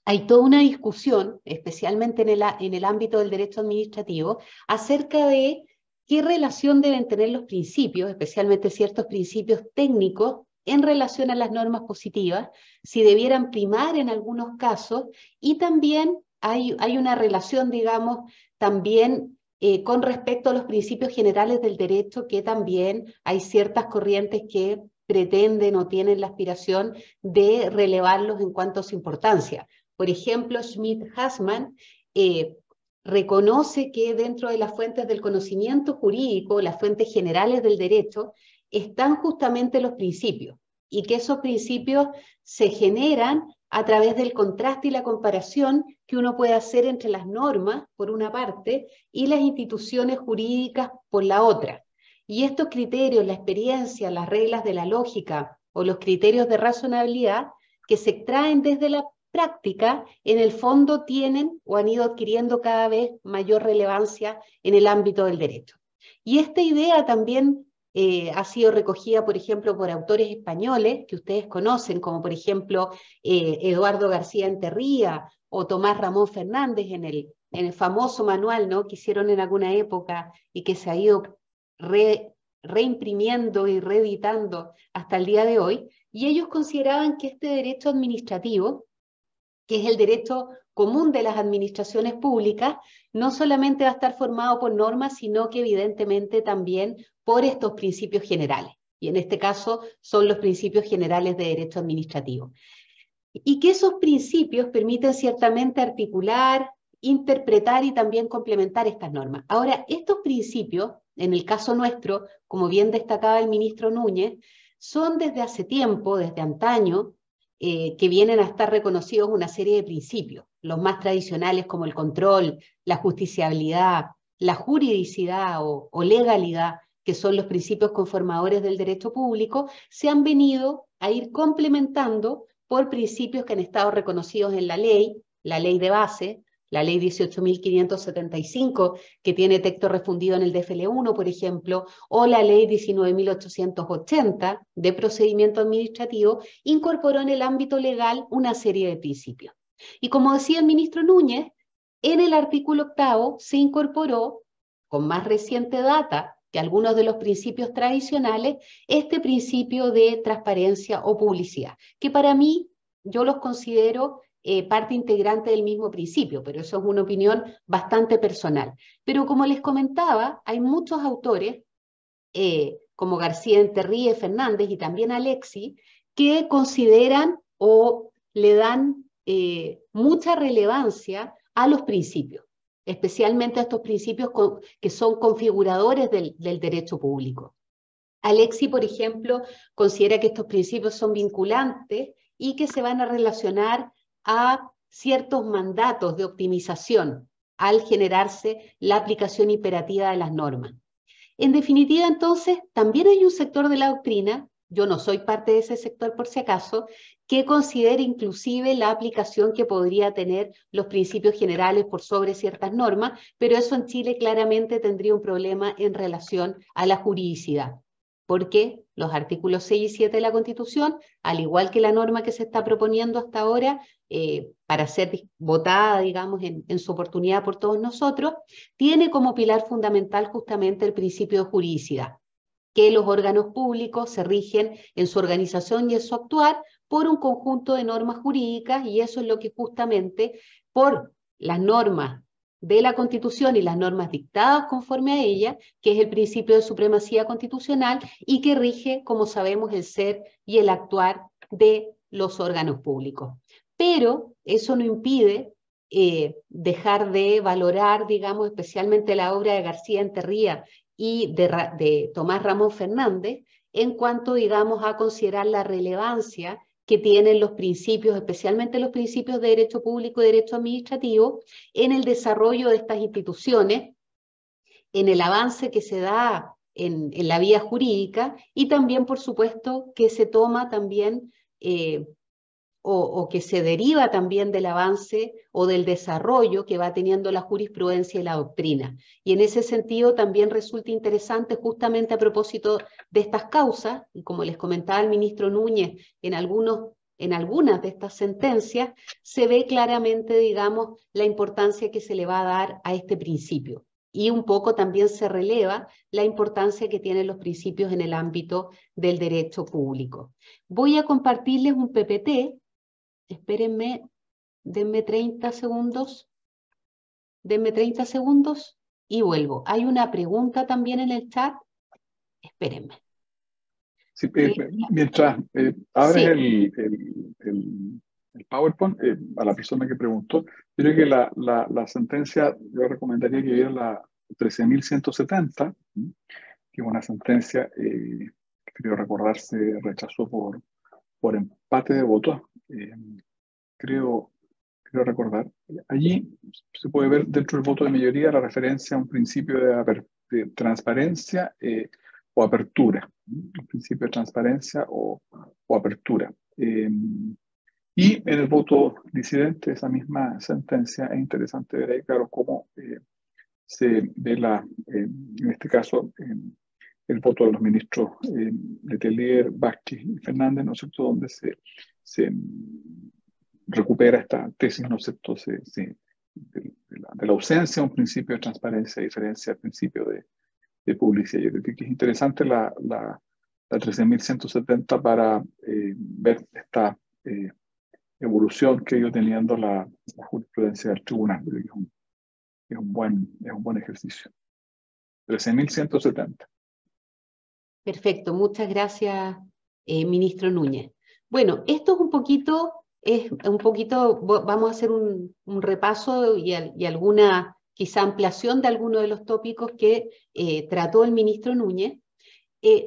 hay toda una discusión, especialmente en el ámbito del derecho administrativo, acerca de qué relación deben tener los principios, especialmente ciertos principios técnicos, en relación a las normas positivas, si debieran primar en algunos casos, y también hay una relación, digamos, también con respecto a los principios generales del derecho, que también hay ciertas corrientes que pretenden o tienen la aspiración de relevarlos en cuanto a su importancia. Por ejemplo, Schmidt-Hassmann reconoce que dentro de las fuentes del conocimiento jurídico, las fuentes generales del derecho, están justamente los principios, y que esos principios se generan a través del contraste y la comparación que uno puede hacer entre las normas, por una parte, y las instituciones jurídicas, por la otra. Y estos criterios, la experiencia, las reglas de la lógica o los criterios de razonabilidad que se extraen desde la práctica, en el fondo tienen o han ido adquiriendo cada vez mayor relevancia en el ámbito del derecho. Y esta idea también ha sido recogida, por ejemplo, por autores españoles que ustedes conocen, como por ejemplo Eduardo García Enterría o Tomás Ramón Fernández en el famoso manual, ¿no?, que hicieron en alguna época y que se ha ido reimprimiendo y reeditando hasta el día de hoy. Y ellos consideraban que este derecho administrativo, que es el derecho común de las administraciones públicas, no solamente va a estar formado por normas, sino que evidentemente también por estos principios generales. Y en este caso son los principios generales de derecho administrativo. Y que esos principios permiten ciertamente articular, interpretar y también complementar estas normas. Ahora, estos principios, en el caso nuestro, como bien destacaba el ministro Núñez, son desde hace tiempo, desde antaño, que vienen a estar reconocidos una serie de principios, los más tradicionales como el control, la justiciabilidad, la juridicidad o legalidad, que son los principios conformadores del derecho público, se han venido a ir complementando por principios que han estado reconocidos en la ley de base, la ley 18.575, que tiene texto refundido en el DFL1, por ejemplo, o la ley 19.880 de procedimiento administrativo, incorporó en el ámbito legal una serie de principios. Y como decía el ministro Núñez, en el artículo 8 se incorporó, con más reciente data que algunos de los principios tradicionales, este principio de transparencia o publicidad, que para mí yo los considero parte integrante del mismo principio, pero eso es una opinión bastante personal. Pero como les comentaba, hay muchos autores, como García Enterría, Fernández y también Alexi, que consideran o le dan mucha relevancia a los principios, especialmente a estos principios que son configuradores del derecho público. Alexi, por ejemplo, considera que estos principios son vinculantes y que se van a relacionar a ciertos mandatos de optimización al generarse la aplicación imperativa de las normas. En definitiva, entonces, también hay un sector de la doctrina, yo no soy parte de ese sector por si acaso, que considere inclusive la aplicación que podría tener los principios generales por sobre ciertas normas, pero eso en Chile claramente tendría un problema en relación a la juridicidad, porque los artículos 6 y 7 de la Constitución, al igual que la norma que se está proponiendo hasta ahora, para ser votada, digamos, en su oportunidad por todos nosotros, tiene como pilar fundamental justamente el principio de juridicidad, que los órganos públicos se rigen en su organización y en su actuar por un conjunto de normas jurídicas, y eso es lo que justamente por las normas de la Constitución y las normas dictadas conforme a ella, que es el principio de supremacía constitucional y que rige, como sabemos, el ser y el actuar de los órganos públicos. Pero eso no impide dejar de valorar, digamos, especialmente la obra de García Enterría y de Tomás Ramón Fernández, en cuanto, digamos, a considerar la relevancia que tienen los principios, especialmente los principios de derecho público y derecho administrativo, en el desarrollo de estas instituciones, en el avance que se da en la vía jurídica, y también, por supuesto, que se toma también o que se deriva también del avance o del desarrollo que va teniendo la jurisprudencia y la doctrina. Y en ese sentido también resulta interesante, justamente a propósito de estas causas, y como les comentaba el ministro Núñez, en algunas de estas sentencias, se ve claramente, digamos, la importancia que se le va a dar a este principio. Y un poco también se releva la importancia que tienen los principios en el ámbito del derecho público. Voy a compartirles un PPT. Espérenme, denme 30 segundos. Denme 30 segundos y vuelvo. Hay una pregunta también en el chat. Espérenme.
Sí, mientras abres
Sí.
el PowerPoint, a la persona que preguntó, yo creo que la sentencia, yo recomendaría que viera la 13.170, que es una sentencia que creo recordar se rechazó por empate de votos. Creo recordar. Allí se puede ver dentro del voto de mayoría la referencia a un principio de transparencia o apertura. Un principio de transparencia o apertura. Y en el voto disidente, esa misma sentencia, es interesante ver ahí, claro, cómo se ve en este caso, el voto de los ministros Letelier, Vázquez y Fernández, ¿no es cierto?, donde se recupera esta tesis, ¿no es cierto?, de la ausencia de un principio de transparencia a diferencia del principio de publicidad. Yo creo que es interesante la 13.170 para ver esta evolución que ha ido teniendo la jurisprudencia del tribunal. Creo que es un buen ejercicio. 13.170.
Perfecto, muchas gracias, ministro Núñez. Bueno, esto es un poquito, vamos a hacer un repaso y alguna quizá ampliación de algunos de los tópicos que trató el ministro Núñez.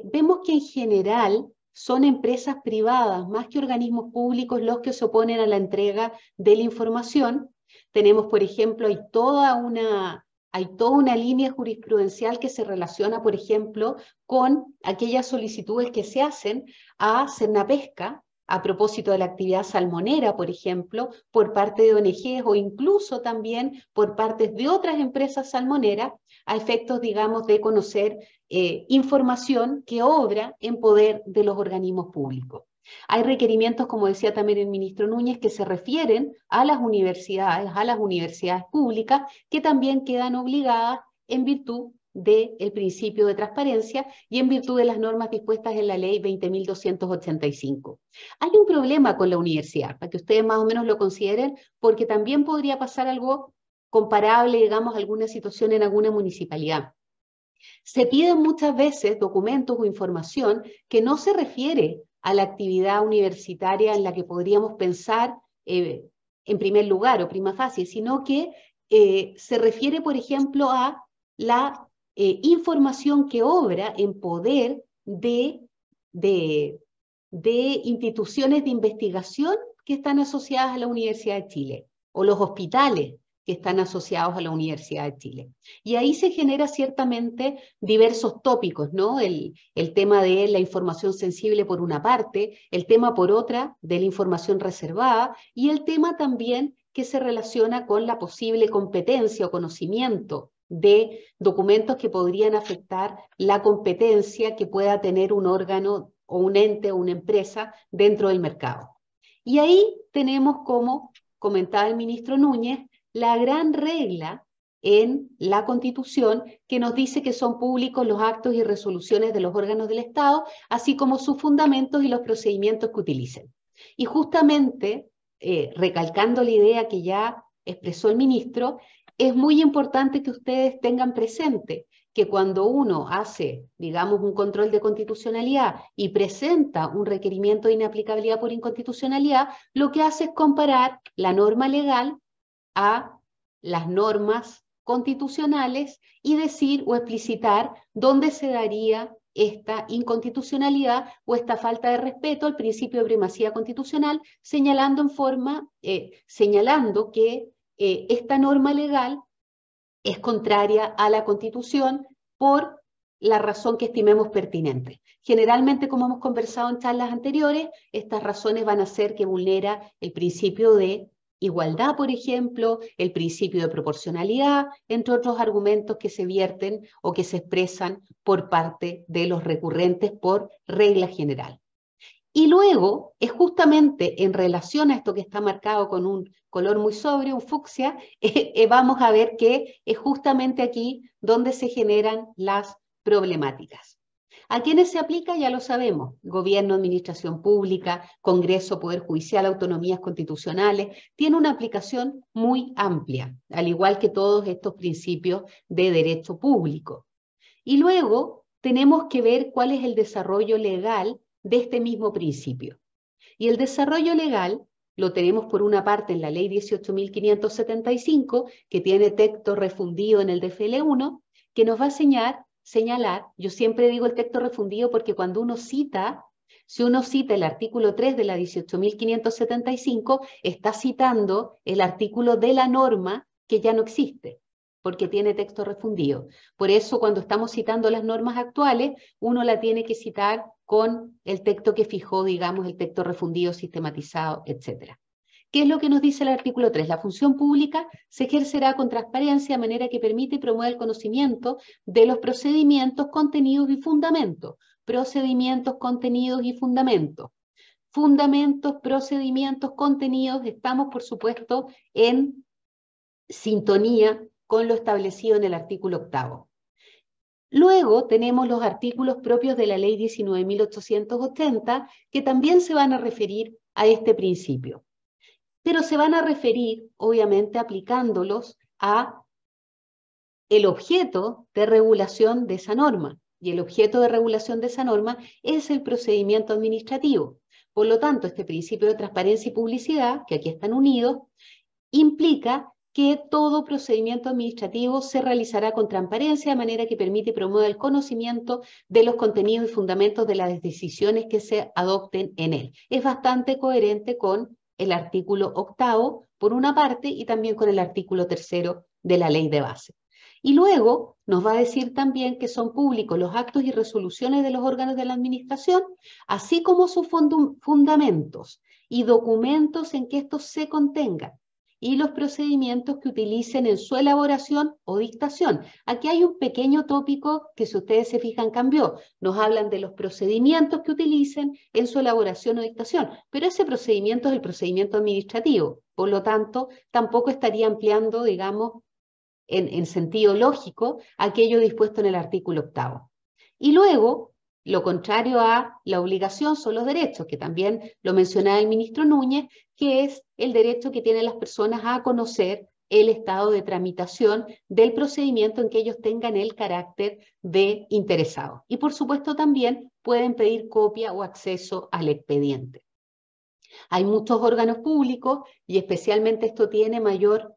Vemos que en general son empresas privadas, más que organismos públicos, los que se oponen a la entrega de la información. Tenemos, por ejemplo, hay toda una línea jurisprudencial que se relaciona, por ejemplo, con aquellas solicitudes que se hacen a Cernapesca a propósito de la actividad salmonera, por ejemplo, por parte de ONGs o incluso también por parte de otras empresas salmoneras, a efectos, digamos, de conocer información que obra en poder de los organismos públicos. Hay requerimientos, como decía también el ministro Núñez, que se refieren a las universidades públicas, que también quedan obligadas en virtud del principio de transparencia y en virtud de las normas dispuestas en la ley 20.285. Hay un problema con la universidad, para que ustedes más o menos lo consideren, porque también podría pasar algo comparable, digamos, a alguna situación en alguna municipalidad. Se piden muchas veces documentos o información que no se refiere a la actividad universitaria en la que podríamos pensar en primer lugar o prima facie, sino que se refiere, por ejemplo, a la información que obra en poder de instituciones de investigación que están asociadas a la Universidad de Chile, o los hospitales que están asociados a la Universidad de Chile. Y ahí se genera ciertamente diversos tópicos, ¿no? El tema de la información sensible por una parte, el tema por otra de la información reservada y el tema también que se relaciona con la posible competencia o conocimiento de documentos que podrían afectar la competencia que pueda tener un órgano o un ente o una empresa dentro del mercado. Y ahí tenemos, como comentaba el ministro Núñez, la gran regla en la Constitución que nos dice que son públicos los actos y resoluciones de los órganos del Estado, así como sus fundamentos y los procedimientos que utilicen. Y justamente, recalcando la idea que ya expresó el ministro, es muy importante que ustedes tengan presente que cuando uno hace, digamos, un control de constitucionalidad y presenta un requerimiento de inaplicabilidad por inconstitucionalidad, lo que hace es comparar la norma legal a las normas constitucionales y decir o explicitar dónde se daría esta inconstitucionalidad o esta falta de respeto al principio de primacía constitucional, señalando que esta norma legal es contraria a la Constitución por la razón que estimemos pertinente. Generalmente, como hemos conversado en charlas anteriores, estas razones van a ser que vulnera el principio de igualdad, por ejemplo, el principio de proporcionalidad, entre otros argumentos que se vierten o que se expresan por parte de los recurrentes por regla general. Y luego, es justamente en relación a esto que está marcado con un color muy sobrio, un fucsia, vamos a ver que es justamente aquí donde se generan las problemáticas. ¿A quiénes se aplica? Ya lo sabemos. Gobierno, administración pública, Congreso, Poder Judicial, autonomías constitucionales. Tiene una aplicación muy amplia, al igual que todos estos principios de derecho público. Y luego tenemos que ver cuál es el desarrollo legal de este mismo principio. Y el desarrollo legal lo tenemos por una parte en la ley 18.575, que tiene texto refundido en el DFL1, que nos va a señalar, yo siempre digo el texto refundido porque cuando uno cita, si uno cita el artículo 3 de la 18.575, está citando el artículo de la norma que ya no existe, porque tiene texto refundido. Por eso, cuando estamos citando las normas actuales, uno la tiene que citar con el texto que fijó, digamos, el texto refundido, sistematizado, etc. ¿Qué es lo que nos dice el artículo 3? La función pública se ejercerá con transparencia de manera que permite y promueva el conocimiento de los procedimientos, contenidos y fundamentos. Procedimientos, contenidos y fundamentos. Fundamentos, procedimientos, contenidos, estamos, por supuesto, en sintonía con lo establecido en el artículo 8º. Luego tenemos los artículos propios de la ley 19.880 que también se van a referir a este principio, pero se van a referir, obviamente, aplicándolos a el objeto de regulación de esa norma, y el objeto de regulación de esa norma es el procedimiento administrativo. Por lo tanto, este principio de transparencia y publicidad, que aquí están unidos, implica que todo procedimiento administrativo se realizará con transparencia de manera que permite y promueva el conocimiento de los contenidos y fundamentos de las decisiones que se adopten en él. Es bastante coherente con el artículo 8º, por una parte, y también con el artículo 3º de la ley de base. Y luego nos va a decir también que son públicos los actos y resoluciones de los órganos de la administración, así como sus fundamentos y documentos en que estos se contengan, y los procedimientos que utilicen en su elaboración o dictación. Aquí hay un pequeño tópico que, si ustedes se fijan, cambió. Nos hablan de los procedimientos que utilicen en su elaboración o dictación, pero ese procedimiento es el procedimiento administrativo. Por lo tanto, tampoco estaría ampliando, digamos, en sentido lógico, aquello dispuesto en el artículo 8º. Y luego, lo contrario a la obligación son los derechos, que también lo mencionaba el ministro Núñez, que es el derecho que tienen las personas a conocer el estado de tramitación del procedimiento en que ellos tengan el carácter de interesado. Y por supuesto también pueden pedir copia o acceso al expediente. Hay muchos órganos públicos y especialmente esto tiene mayor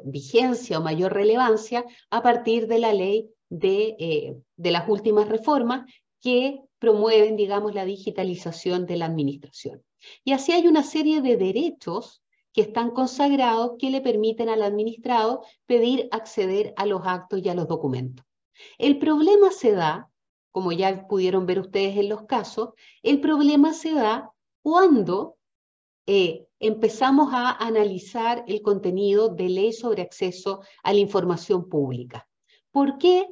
vigencia o mayor relevancia a partir de la ley de las últimas reformas que promueven, digamos, la digitalización de la administración. Y así hay una serie de derechos que están consagrados que le permiten al administrado pedir acceder a los actos y a los documentos. El problema se da, como ya pudieron ver ustedes en los casos, el problema se da cuando empezamos a analizar el contenido de ley sobre acceso a la información pública. ¿Por qué?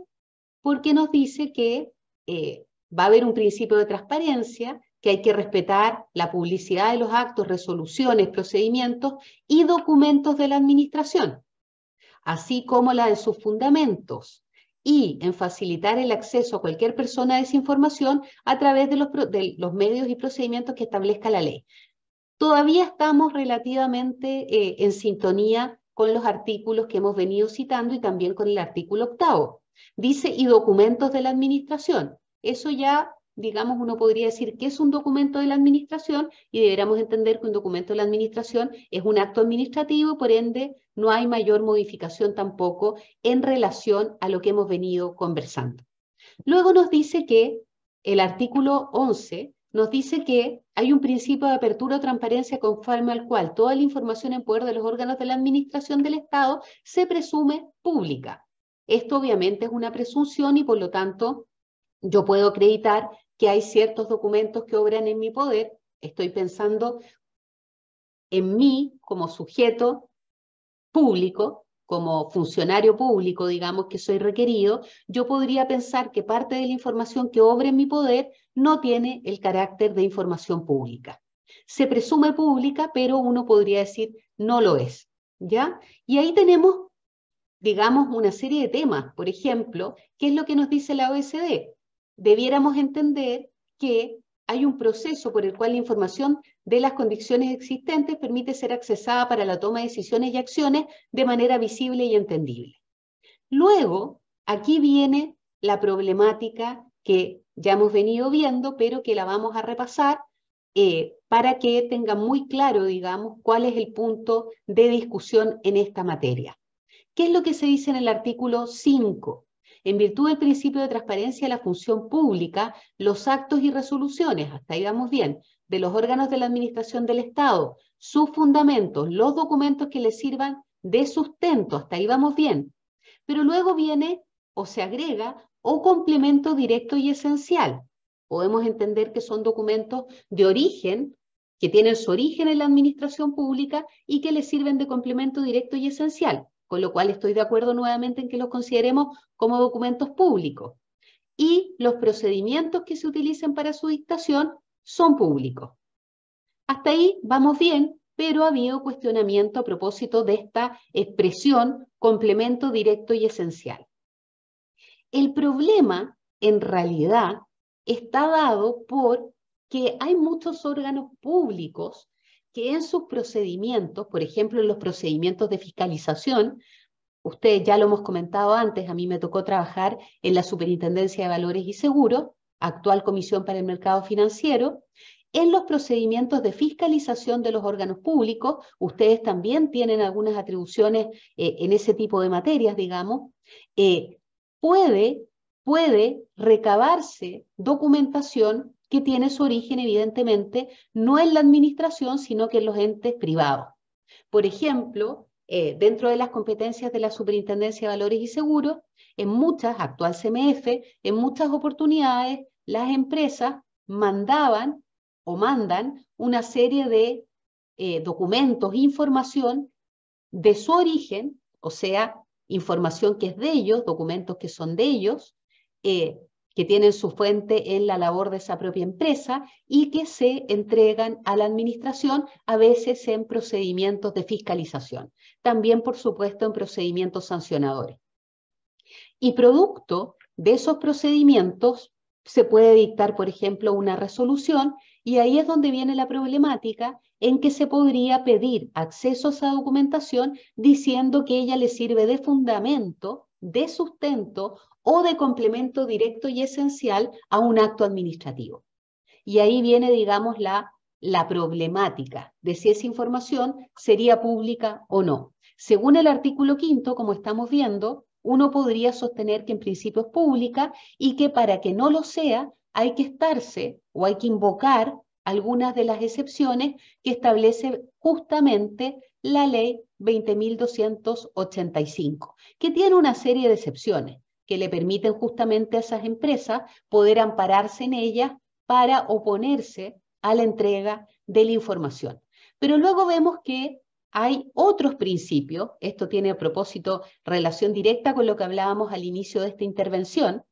Porque nos dice que va a haber un principio de transparencia, que hay que respetar la publicidad de los actos, resoluciones, procedimientos y documentos de la administración, así como la de sus fundamentos, y en facilitar el acceso a cualquier persona a esa información a través de los medios y procedimientos que establezca la ley. Todavía estamos relativamente en sintonía con los artículos que hemos venido citando y también con el artículo 8º. Dice, y documentos de la administración. Eso ya, digamos, uno podría decir que es un documento de la administración y deberíamos entender que un documento de la administración es un acto administrativo y por ende no hay mayor modificación tampoco en relación a lo que hemos venido conversando. Luego nos dice que el artículo 11 nos dice que hay un principio de apertura o transparencia conforme al cual toda la información en poder de los órganos de la administración del Estado se presume pública. Esto obviamente es una presunción y por lo tanto yo puedo acreditar que hay ciertos documentos que obran en mi poder. Estoy pensando en mí como sujeto público, como funcionario público, digamos que soy requerido, yo podría pensar que parte de la información que obra en mi poder no tiene el carácter de información pública. Se presume pública, pero uno podría decir no lo es, ¿ya? Y ahí tenemos, digamos, una serie de temas. Por ejemplo, ¿qué es lo que nos dice la OECD? Debiéramos entender que hay un proceso por el cual la información de las condiciones existentes permite ser accesada para la toma de decisiones y acciones de manera visible y entendible. Luego, aquí viene la problemática que ya hemos venido viendo, pero que la vamos a repasar para que tengan muy claro, digamos, cuál es el punto de discusión en esta materia. ¿Qué es lo que se dice en el artículo 5? En virtud del principio de transparencia de la función pública, los actos y resoluciones, hasta ahí vamos bien, de los órganos de la administración del Estado, sus fundamentos, los documentos que les sirvan de sustento, hasta ahí vamos bien. Pero luego viene o se agrega o complemento directo y esencial. Podemos entender que son documentos de origen, que tienen su origen en la administración pública y que les sirven de complemento directo y esencial, con lo cual estoy de acuerdo nuevamente en que los consideremos como documentos públicos. Y los procedimientos que se utilicen para su dictación son públicos. Hasta ahí vamos bien, pero ha habido cuestionamiento a propósito de esta expresión complemento directo y esencial. El problema, en realidad, está dado por que hay muchos órganos públicos que en sus procedimientos, por ejemplo, en los procedimientos de fiscalización, ustedes ya lo hemos comentado antes, a mí me tocó trabajar en la Superintendencia de Valores y Seguros, actual Comisión para el Mercado Financiero. En los procedimientos de fiscalización de los órganos públicos, ustedes también tienen algunas atribuciones en ese tipo de materias, digamos, puede recabarse documentación que tiene su origen, evidentemente, no en la administración, sino que en los entes privados. Por ejemplo, dentro de las competencias de la Superintendencia de Valores y Seguros, en muchas, actual CMF, en muchas oportunidades, las empresas mandaban o mandan una serie de documentos, información de su origen, o sea, información que es de ellos, documentos que son de ellos, que tienen su fuente en la labor de esa propia empresa y que se entregan a la administración, a veces en procedimientos de fiscalización, también por supuesto en procedimientos sancionadores. Y producto de esos procedimientos se puede dictar, por ejemplo, una resolución y ahí es donde viene la problemática en que se podría pedir acceso a esa documentación diciendo que ella le sirve de fundamento, de sustento o de complemento directo y esencial a un acto administrativo. Y ahí viene, digamos, la problemática de si esa información sería pública o no. Según el artículo 5º, como estamos viendo, uno podría sostener que en principio es pública y que para que no lo sea hay que estarse o hay que invocar algunas de las excepciones que establece justamente la ley 20.285, que tiene una serie de excepciones que le permiten justamente a esas empresas poder ampararse en ellas para oponerse a la entrega de la información. Pero luego vemos que hay otros principios, esto tiene a propósito relación directa con lo que hablábamos al inicio de esta intervención,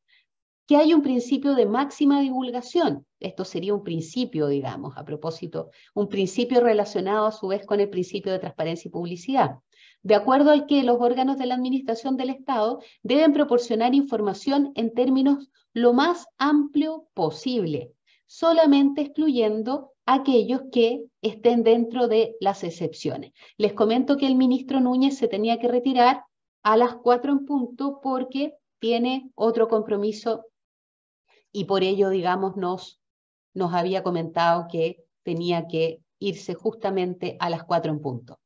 que hay un principio de máxima divulgación. Esto sería un principio, digamos, a propósito, un principio relacionado a su vez con el principio de transparencia y publicidad, de acuerdo al que los órganos de la administración del Estado deben proporcionar información en términos lo más amplio posible, solamente excluyendo aquellos que estén dentro de las excepciones. Les comento que el ministro Núñez se tenía que retirar a las 4 en punto porque tiene otro compromiso y por ello, digamos, nos había comentado que tenía que irse justamente a las 4 en punto.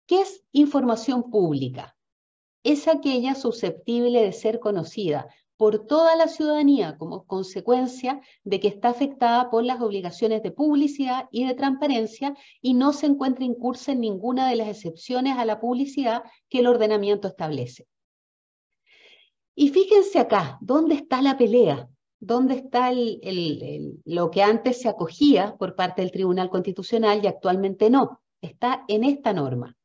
¿Qué es información pública? Es aquella susceptible de ser conocida por toda la ciudadanía como consecuencia de que está afectada por las obligaciones de publicidad y de transparencia y no se encuentra incursa en ninguna de las excepciones a la publicidad que el ordenamiento establece. Y fíjense acá, ¿dónde está la pelea? ¿Dónde está lo que antes se acogía por parte del Tribunal Constitucional y actualmente no? Está en esta norma.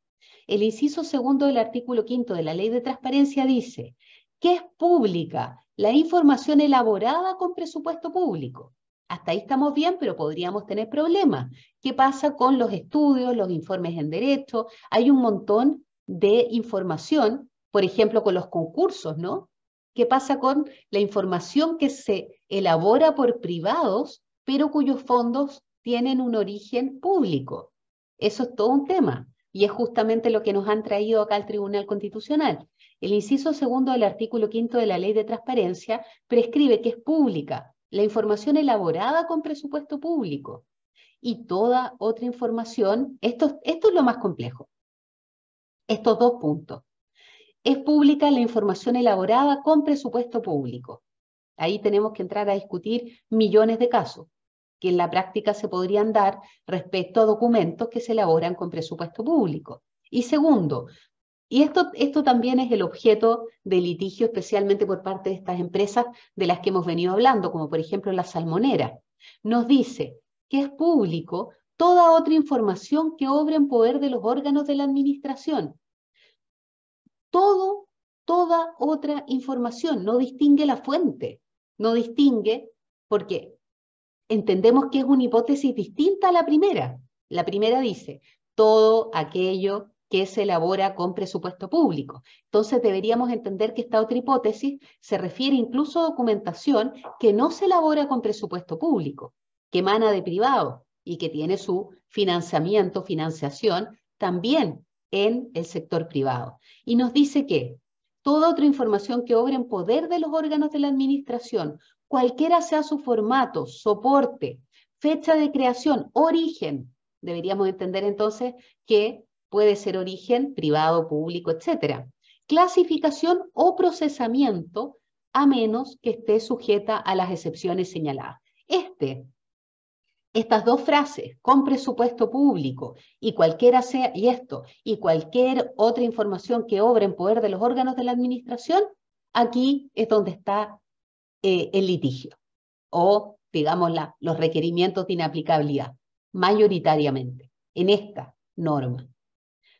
El inciso segundo del artículo 5 de la Ley de Transparencia dice que es pública la información elaborada con presupuesto público. Hasta ahí estamos bien, pero podríamos tener problemas. ¿Qué pasa con los estudios, los informes en derecho? Hay un montón de información, por ejemplo, con los concursos, ¿no? ¿Qué pasa con la información que se elabora por privados, pero cuyos fondos tienen un origen público? Eso es todo un tema. Y es justamente lo que nos han traído acá al Tribunal Constitucional. El inciso segundo del artículo 5 de la Ley de Transparencia prescribe que es pública la información elaborada con presupuesto público y toda otra información. Esto es lo más complejo. Estos dos puntos. Es pública la información elaborada con presupuesto público. Ahí tenemos que entrar a discutir millones de casos que en la práctica se podrían dar respecto a documentos que se elaboran con presupuesto público. Y segundo, y esto también es el objeto de litigio, especialmente por parte de estas empresas de las que hemos venido hablando, como por ejemplo la Salmonera, nos dice que es público toda otra información que obre en poder de los órganos de la administración. Toda otra información, no distingue la fuente, no distingue porque entendemos que es una hipótesis distinta a la primera. La primera dice, todo aquello que se elabora con presupuesto público. Entonces deberíamos entender que esta otra hipótesis se refiere incluso a documentación que no se elabora con presupuesto público, que emana de privado y que tiene su financiación también en el sector privado. Y nos dice que toda otra información que obre en poder de los órganos de la administración, cualquiera sea su formato, soporte, fecha de creación, origen, deberíamos entender entonces que puede ser origen privado, público, etc. Clasificación o procesamiento, a menos que esté sujeta a las excepciones señaladas. Estas dos frases, con presupuesto público y cualquiera sea, y cualquier otra información que obre en poder de los órganos de la administración, aquí es donde está el litigio, o digamos los requerimientos de inaplicabilidad, mayoritariamente, en esta norma.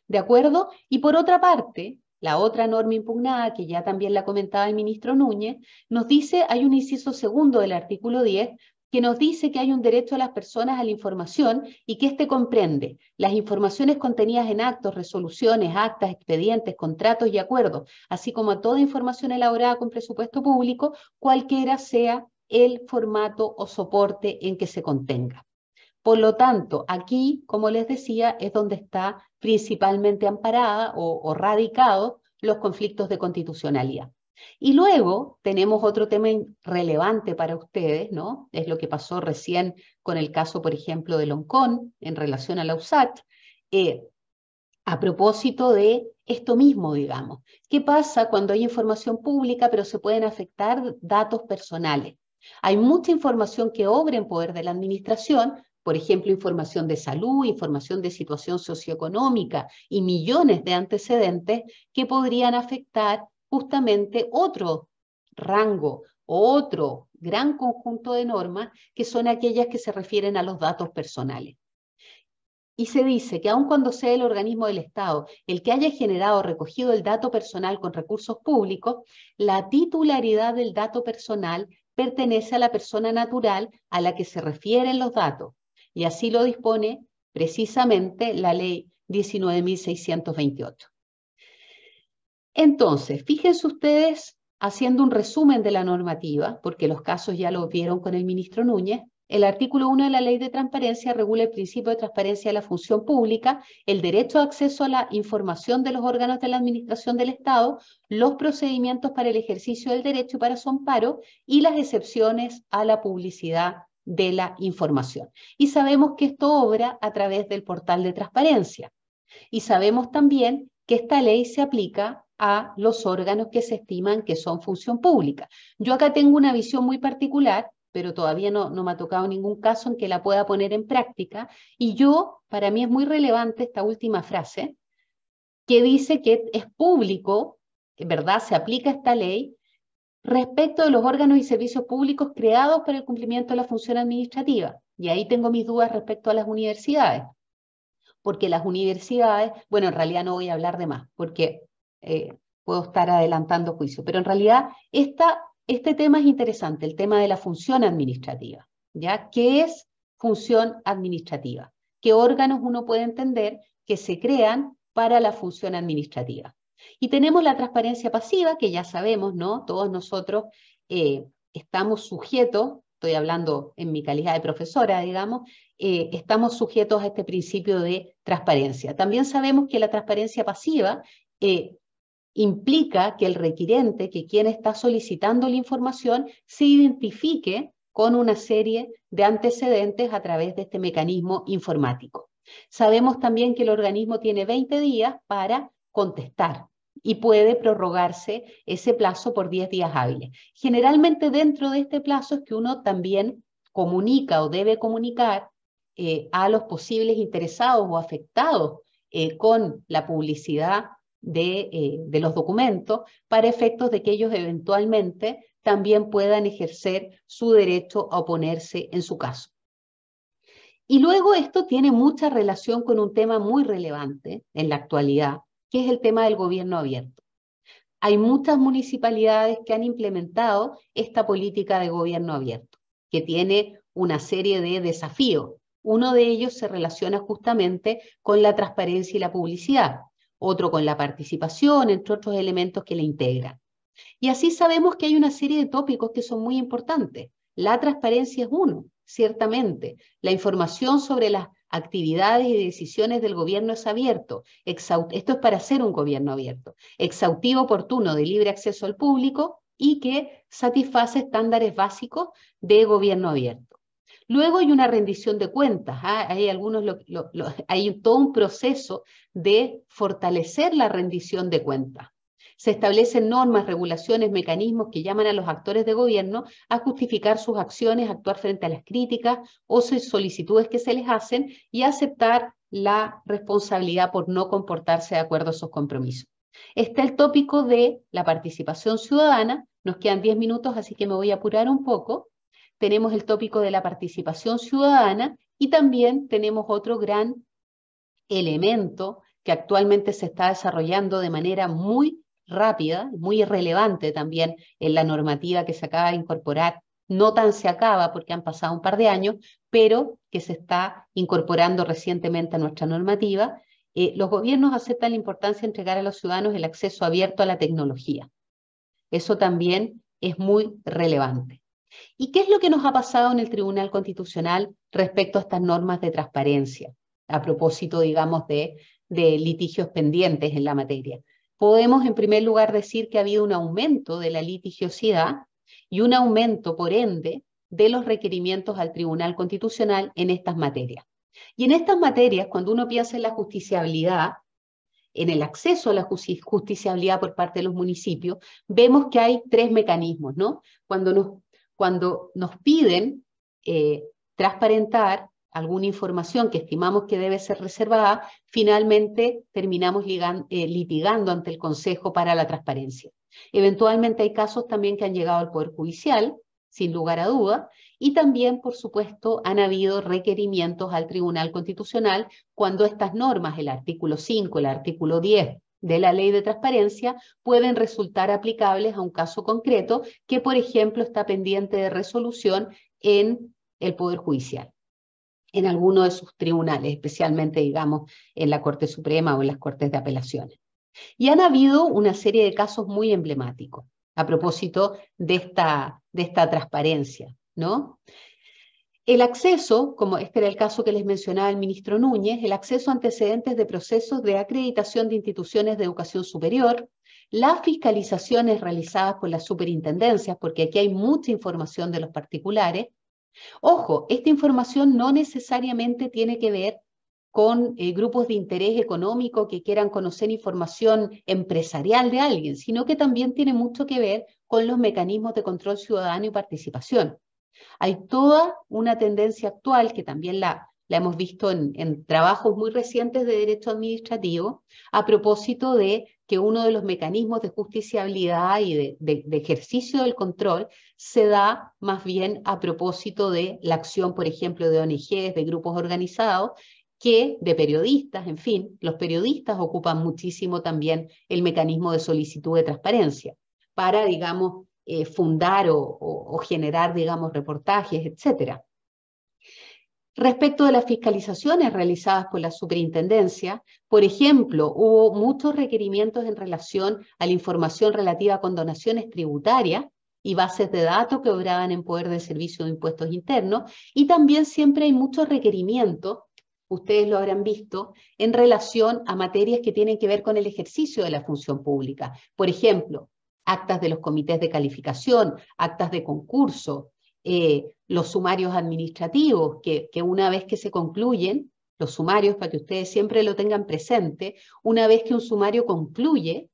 ¿De acuerdo? Y por otra parte, la otra norma impugnada, que ya también la comentaba el ministro Núñez, nos dice, hay un inciso segundo del artículo 10, que nos dice que hay un derecho a las personas a la información y que este comprende las informaciones contenidas en actos, resoluciones, actas, expedientes, contratos y acuerdos, así como a toda información elaborada con presupuesto público, cualquiera sea el formato o soporte en que se contenga. Por lo tanto, aquí, como les decía, es donde está principalmente amparada o radicado los conflictos de constitucionalidad. Y luego tenemos otro tema relevante para ustedes, ¿no? Es lo que pasó recién con el caso, por ejemplo, de Loncón en relación a la USACH, a propósito de esto mismo, digamos. ¿Qué pasa cuando hay información pública pero se pueden afectar datos personales? Hay mucha información que obra en poder de la administración, por ejemplo, información de salud, información de situación socioeconómica y millones de antecedentes que podrían afectar justamente otro rango o otro gran conjunto de normas que son aquellas que se refieren a los datos personales. Y se dice que aun cuando sea el organismo del Estado el que haya generado o recogido el dato personal con recursos públicos, la titularidad del dato personal pertenece a la persona natural a la que se refieren los datos. Y así lo dispone precisamente la ley 19.628. Entonces, fíjense ustedes, haciendo un resumen de la normativa, porque los casos ya los vieron con el ministro Núñez, el artículo 1 de la Ley de Transparencia regula el principio de transparencia de la función pública, el derecho de acceso a la información de los órganos de la administración del Estado, los procedimientos para el ejercicio del derecho y para su amparo, y las excepciones a la publicidad de la información. Y sabemos que esto obra a través del portal de transparencia. Y sabemos también que esta ley se aplica a los órganos que se estiman que son función pública. Yo acá tengo una visión muy particular, pero todavía no me ha tocado ningún caso en que la pueda poner en práctica, y para mí es muy relevante esta última frase, que dice que es público, en verdad se aplica esta ley, respecto de los órganos y servicios públicos creados para el cumplimiento de la función administrativa. Y ahí tengo mis dudas respecto a las universidades, porque las universidades, bueno, en realidad no voy a hablar de más, porque puedo estar adelantando juicio, pero en realidad este tema es interesante, el tema de la función administrativa, ¿ya? ¿Qué es función administrativa? ¿Qué órganos uno puede entender que se crean para la función administrativa? Y tenemos la transparencia pasiva, que ya sabemos, ¿no? Todos nosotros estamos sujetos, estoy hablando en mi calidad de profesora, digamos, estamos sujetos a este principio de transparencia. También sabemos que la transparencia pasiva implica que el requirente, que quien está solicitando la información, se identifique con una serie de antecedentes a través de este mecanismo informático. Sabemos también que el organismo tiene 20 días para contestar y puede prorrogarse ese plazo por 10 días hábiles. Generalmente dentro de este plazo es que uno también comunica o debe comunicar a los posibles interesados o afectados con la publicidad de los documentos para efectos de que ellos eventualmente también puedan ejercer su derecho a oponerse en su caso. Y luego esto tiene mucha relación con un tema muy relevante en la actualidad, que es el tema del gobierno abierto. Hay muchas municipalidades que han implementado esta política de gobierno abierto, que tiene una serie de desafíos. Uno de ellos se relaciona justamente con la transparencia y la publicidad, otro con la participación, entre otros elementos que la integran. Y así sabemos que hay una serie de tópicos que son muy importantes. La transparencia es uno, ciertamente. La información sobre las actividades y decisiones del gobierno es abierto. Esto es para ser un gobierno abierto. Exhaustivo, oportuno, de libre acceso al público y que satisface estándares básicos de gobierno abierto. Luego hay una rendición de cuentas. Hay todo un proceso de fortalecer la rendición de cuentas. Se establecen normas, regulaciones, mecanismos que llaman a los actores de gobierno a justificar sus acciones, actuar frente a las críticas o solicitudes que se les hacen y aceptar la responsabilidad por no comportarse de acuerdo a esos compromisos. Está el tópico de la participación ciudadana. Nos quedan 10 minutos, así que me voy a apurar un poco. Tenemos el tópico de la participación ciudadana y también tenemos otro gran elemento que actualmente se está desarrollando de manera muy rápida, muy relevante también en la normativa que se acaba de incorporar. No tan se acaba porque han pasado un par de años, pero que se está incorporando recientemente a nuestra normativa. Los gobiernos aceptan la importancia de entregar a los ciudadanos el acceso abierto a la tecnología. Eso también es muy relevante. ¿Y qué es lo que nos ha pasado en el Tribunal Constitucional respecto a estas normas de transparencia? A propósito, digamos, de litigios pendientes en la materia. Podemos, en primer lugar, decir que ha habido un aumento de la litigiosidad y un aumento, por ende, de los requerimientos al Tribunal Constitucional en estas materias. Y en estas materias, cuando uno piensa en la justiciabilidad, en el acceso a la justiciabilidad por parte de los municipios, vemos que hay 3 mecanismos, ¿no? Cuando nos piden transparentar alguna información que estimamos que debe ser reservada, finalmente terminamos litigando ante el Consejo para la Transparencia. Eventualmente hay casos también que han llegado al Poder Judicial, sin lugar a duda, y también, por supuesto, han habido requerimientos al Tribunal Constitucional cuando estas normas, el artículo 5, el artículo 10 de la Ley de Transparencia, pueden resultar aplicables a un caso concreto que, por ejemplo, está pendiente de resolución en el Poder Judicial, en alguno de sus tribunales, especialmente, digamos, en la Corte Suprema o en las Cortes de Apelaciones. Y han habido una serie de casos muy emblemáticos a propósito de esta transparencia, ¿no? El acceso, como este era el caso que les mencionaba el ministro Núñez, el acceso a antecedentes de procesos de acreditación de instituciones de educación superior, las fiscalizaciones realizadas por las superintendencias, porque aquí hay mucha información de los particulares. Ojo, esta información no necesariamente tiene que ver con grupos de interés económico que quieran conocer información empresarial de alguien, sino que también tiene mucho que ver con los mecanismos de control ciudadano y participación. Hay toda una tendencia actual, que también la hemos visto en trabajos muy recientes de derecho administrativo, a propósito de que uno de los mecanismos de justiciabilidad y de ejercicio del control se da más bien a propósito de la acción, por ejemplo, de ONGs, de grupos organizados, que de periodistas, en fin, los periodistas ocupan muchísimo también el mecanismo de solicitud de transparencia para, digamos, fundar o generar, digamos, reportajes, etc. Respecto de las fiscalizaciones realizadas por la superintendencia, por ejemplo, hubo muchos requerimientos en relación a la información relativa a condonaciones tributarias y bases de datos que obraban en poder del Servicio de Impuestos Internos, y también siempre hay muchos requerimientos, ustedes lo habrán visto, en relación a materias que tienen que ver con el ejercicio de la función pública. Por ejemplo, actas de los comités de calificación, actas de concurso, los sumarios administrativos, que una vez que se concluyen, los sumarios, para que ustedes siempre lo tengan presente, una vez que un sumario concluye,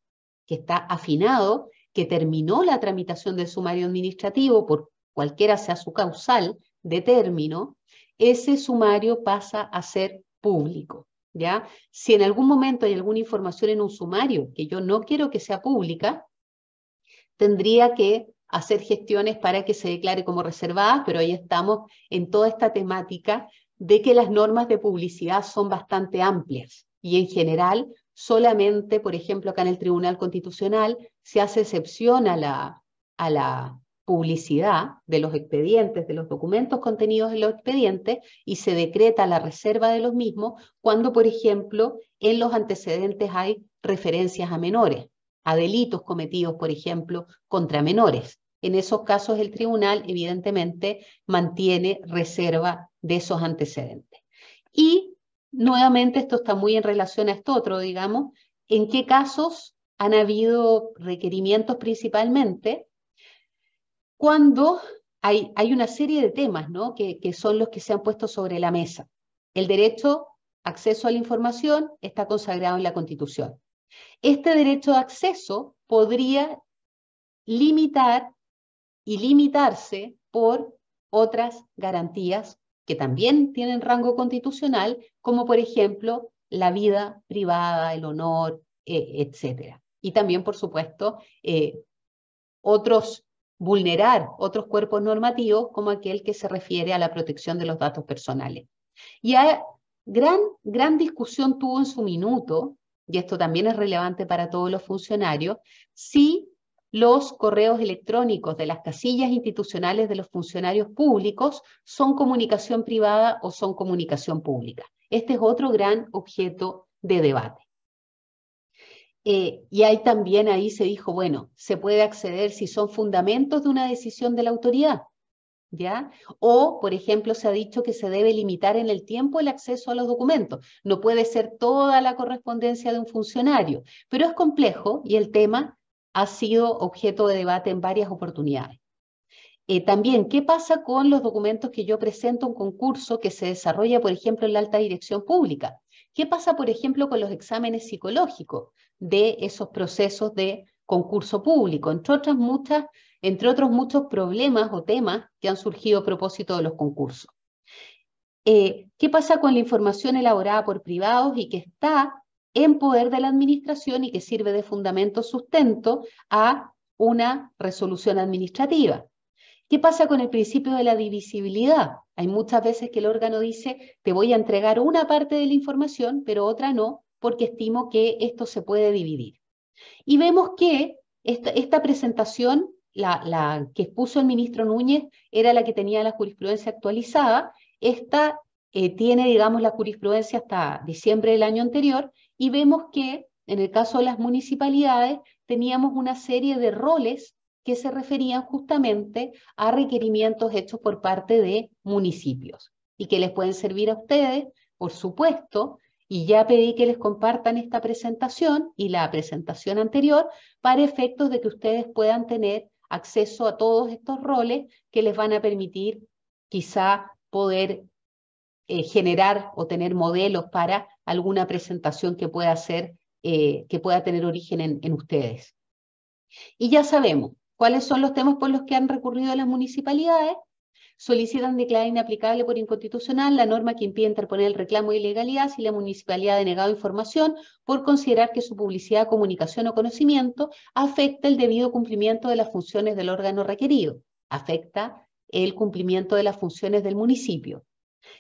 que está afinado, que terminó la tramitación del sumario administrativo, por cualquiera sea su causal de término, ese sumario pasa a ser público, ¿ya? Si en algún momento hay alguna información en un sumario que yo no quiero que sea pública, tendría que hacer gestiones para que se declare como reservadas, pero ahí estamos en toda esta temática de que las normas de publicidad son bastante amplias y en general solamente, por ejemplo, acá en el Tribunal Constitucional se hace excepción a la publicidad de los expedientes, de los documentos contenidos en los expedientes, y se decreta la reserva de los mismos cuando, por ejemplo, en los antecedentes hay referencias a menores, a delitos cometidos, por ejemplo, contra menores. En esos casos el tribunal evidentemente mantiene reserva de esos antecedentes. Y nuevamente esto está muy en relación a esto otro, digamos, en qué casos han habido requerimientos principalmente cuando hay una serie de temas, ¿no? que son los que se han puesto sobre la mesa. El derecho a acceso a la información está consagrado en la Constitución. Este derecho de acceso podría limitar y limitarse por otras garantías que también tienen rango constitucional, como por ejemplo la vida privada, el honor, etc. Y también, por supuesto, vulnerar otros cuerpos normativos, como aquel que se refiere a la protección de los datos personales. Y gran discusión tuvo en su minuto, y esto también es relevante para todos los funcionarios, si los correos electrónicos de las casillas institucionales de los funcionarios públicos son comunicación privada o son comunicación pública. Este es otro gran objeto de debate. Y ahí se dijo, bueno, se puede acceder si son fundamentos de una decisión de la autoridad, ¿ya? O, por ejemplo, se ha dicho que se debe limitar en el tiempo el acceso a los documentos. No puede ser toda la correspondencia de un funcionario, pero es complejo y el tema ha sido objeto de debate en varias oportunidades. También, ¿qué pasa con los documentos que yo presento a un concurso que se desarrolla, por ejemplo, en la alta dirección pública? ¿Qué pasa, por ejemplo, con los exámenes psicológicos de esos procesos de concurso público? Entre otros muchos problemas o temas que han surgido a propósito de los concursos. ¿Qué pasa con la información elaborada por privados y que está en poder de la administración y que sirve de fundamento sustento a una resolución administrativa? ¿Qué pasa con el principio de la divisibilidad? Hay muchas veces que el órgano dice, te voy a entregar una parte de la información, pero otra no, porque estimo que esto se puede dividir. Y vemos que esta presentación, la que expuso el ministro Núñez, era la que tenía la jurisprudencia actualizada. Esta tiene, digamos, la jurisprudencia hasta diciembre del año anterior, y vemos que en el caso de las municipalidades teníamos una serie de roles que se referían justamente a requerimientos hechos por parte de municipios y que les pueden servir a ustedes, por supuesto, y ya pedí que les compartan esta presentación y la presentación anterior para efectos de que ustedes puedan tener acceso a todos estos roles que les van a permitir quizá poder generar o tener modelos para alguna presentación que pueda ser, que pueda tener origen en ustedes. Y ya sabemos cuáles son los temas por los que han recurrido las municipalidades. Solicitan declarar inaplicable por inconstitucional la norma que impide interponer el reclamo de ilegalidad si la municipalidad ha denegado información por considerar que su publicidad, comunicación o conocimiento afecta el debido cumplimiento de las funciones del órgano requerido, afecta el cumplimiento de las funciones del municipio.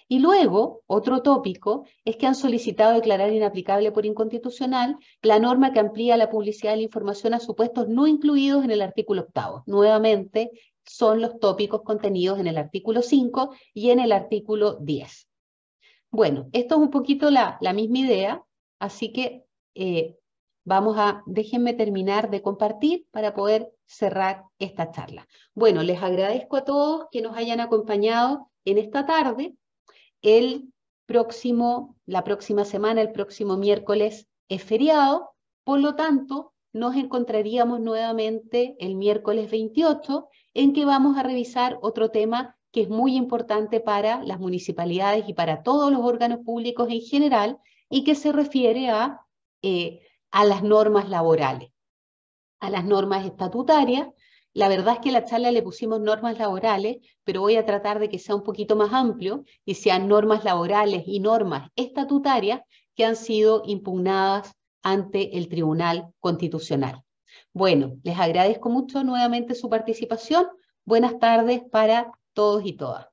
Y luego, otro tópico, es que han solicitado declarar inaplicable por inconstitucional la norma que amplía la publicidad de la información a supuestos no incluidos en el artículo 8. Nuevamente, son los tópicos contenidos en el artículo 5 y en el artículo 10. Bueno, esto es un poquito la misma idea, así que déjenme terminar de compartir para poder cerrar esta charla. Bueno, les agradezco a todos que nos hayan acompañado en esta tarde. La próxima semana, el próximo miércoles, es feriado, por lo tanto, nos encontraríamos nuevamente el miércoles 28, en que vamos a revisar otro tema que es muy importante para las municipalidades y para todos los órganos públicos en general, y que se refiere a las normas laborales, a las normas estatutarias. La verdad es que a la charla le pusimos normas laborales, pero voy a tratar de que sea un poquito más amplio y sean normas laborales y normas estatutarias que han sido impugnadas ante el Tribunal Constitucional. Bueno, les agradezco mucho nuevamente su participación. Buenas tardes para todos y todas.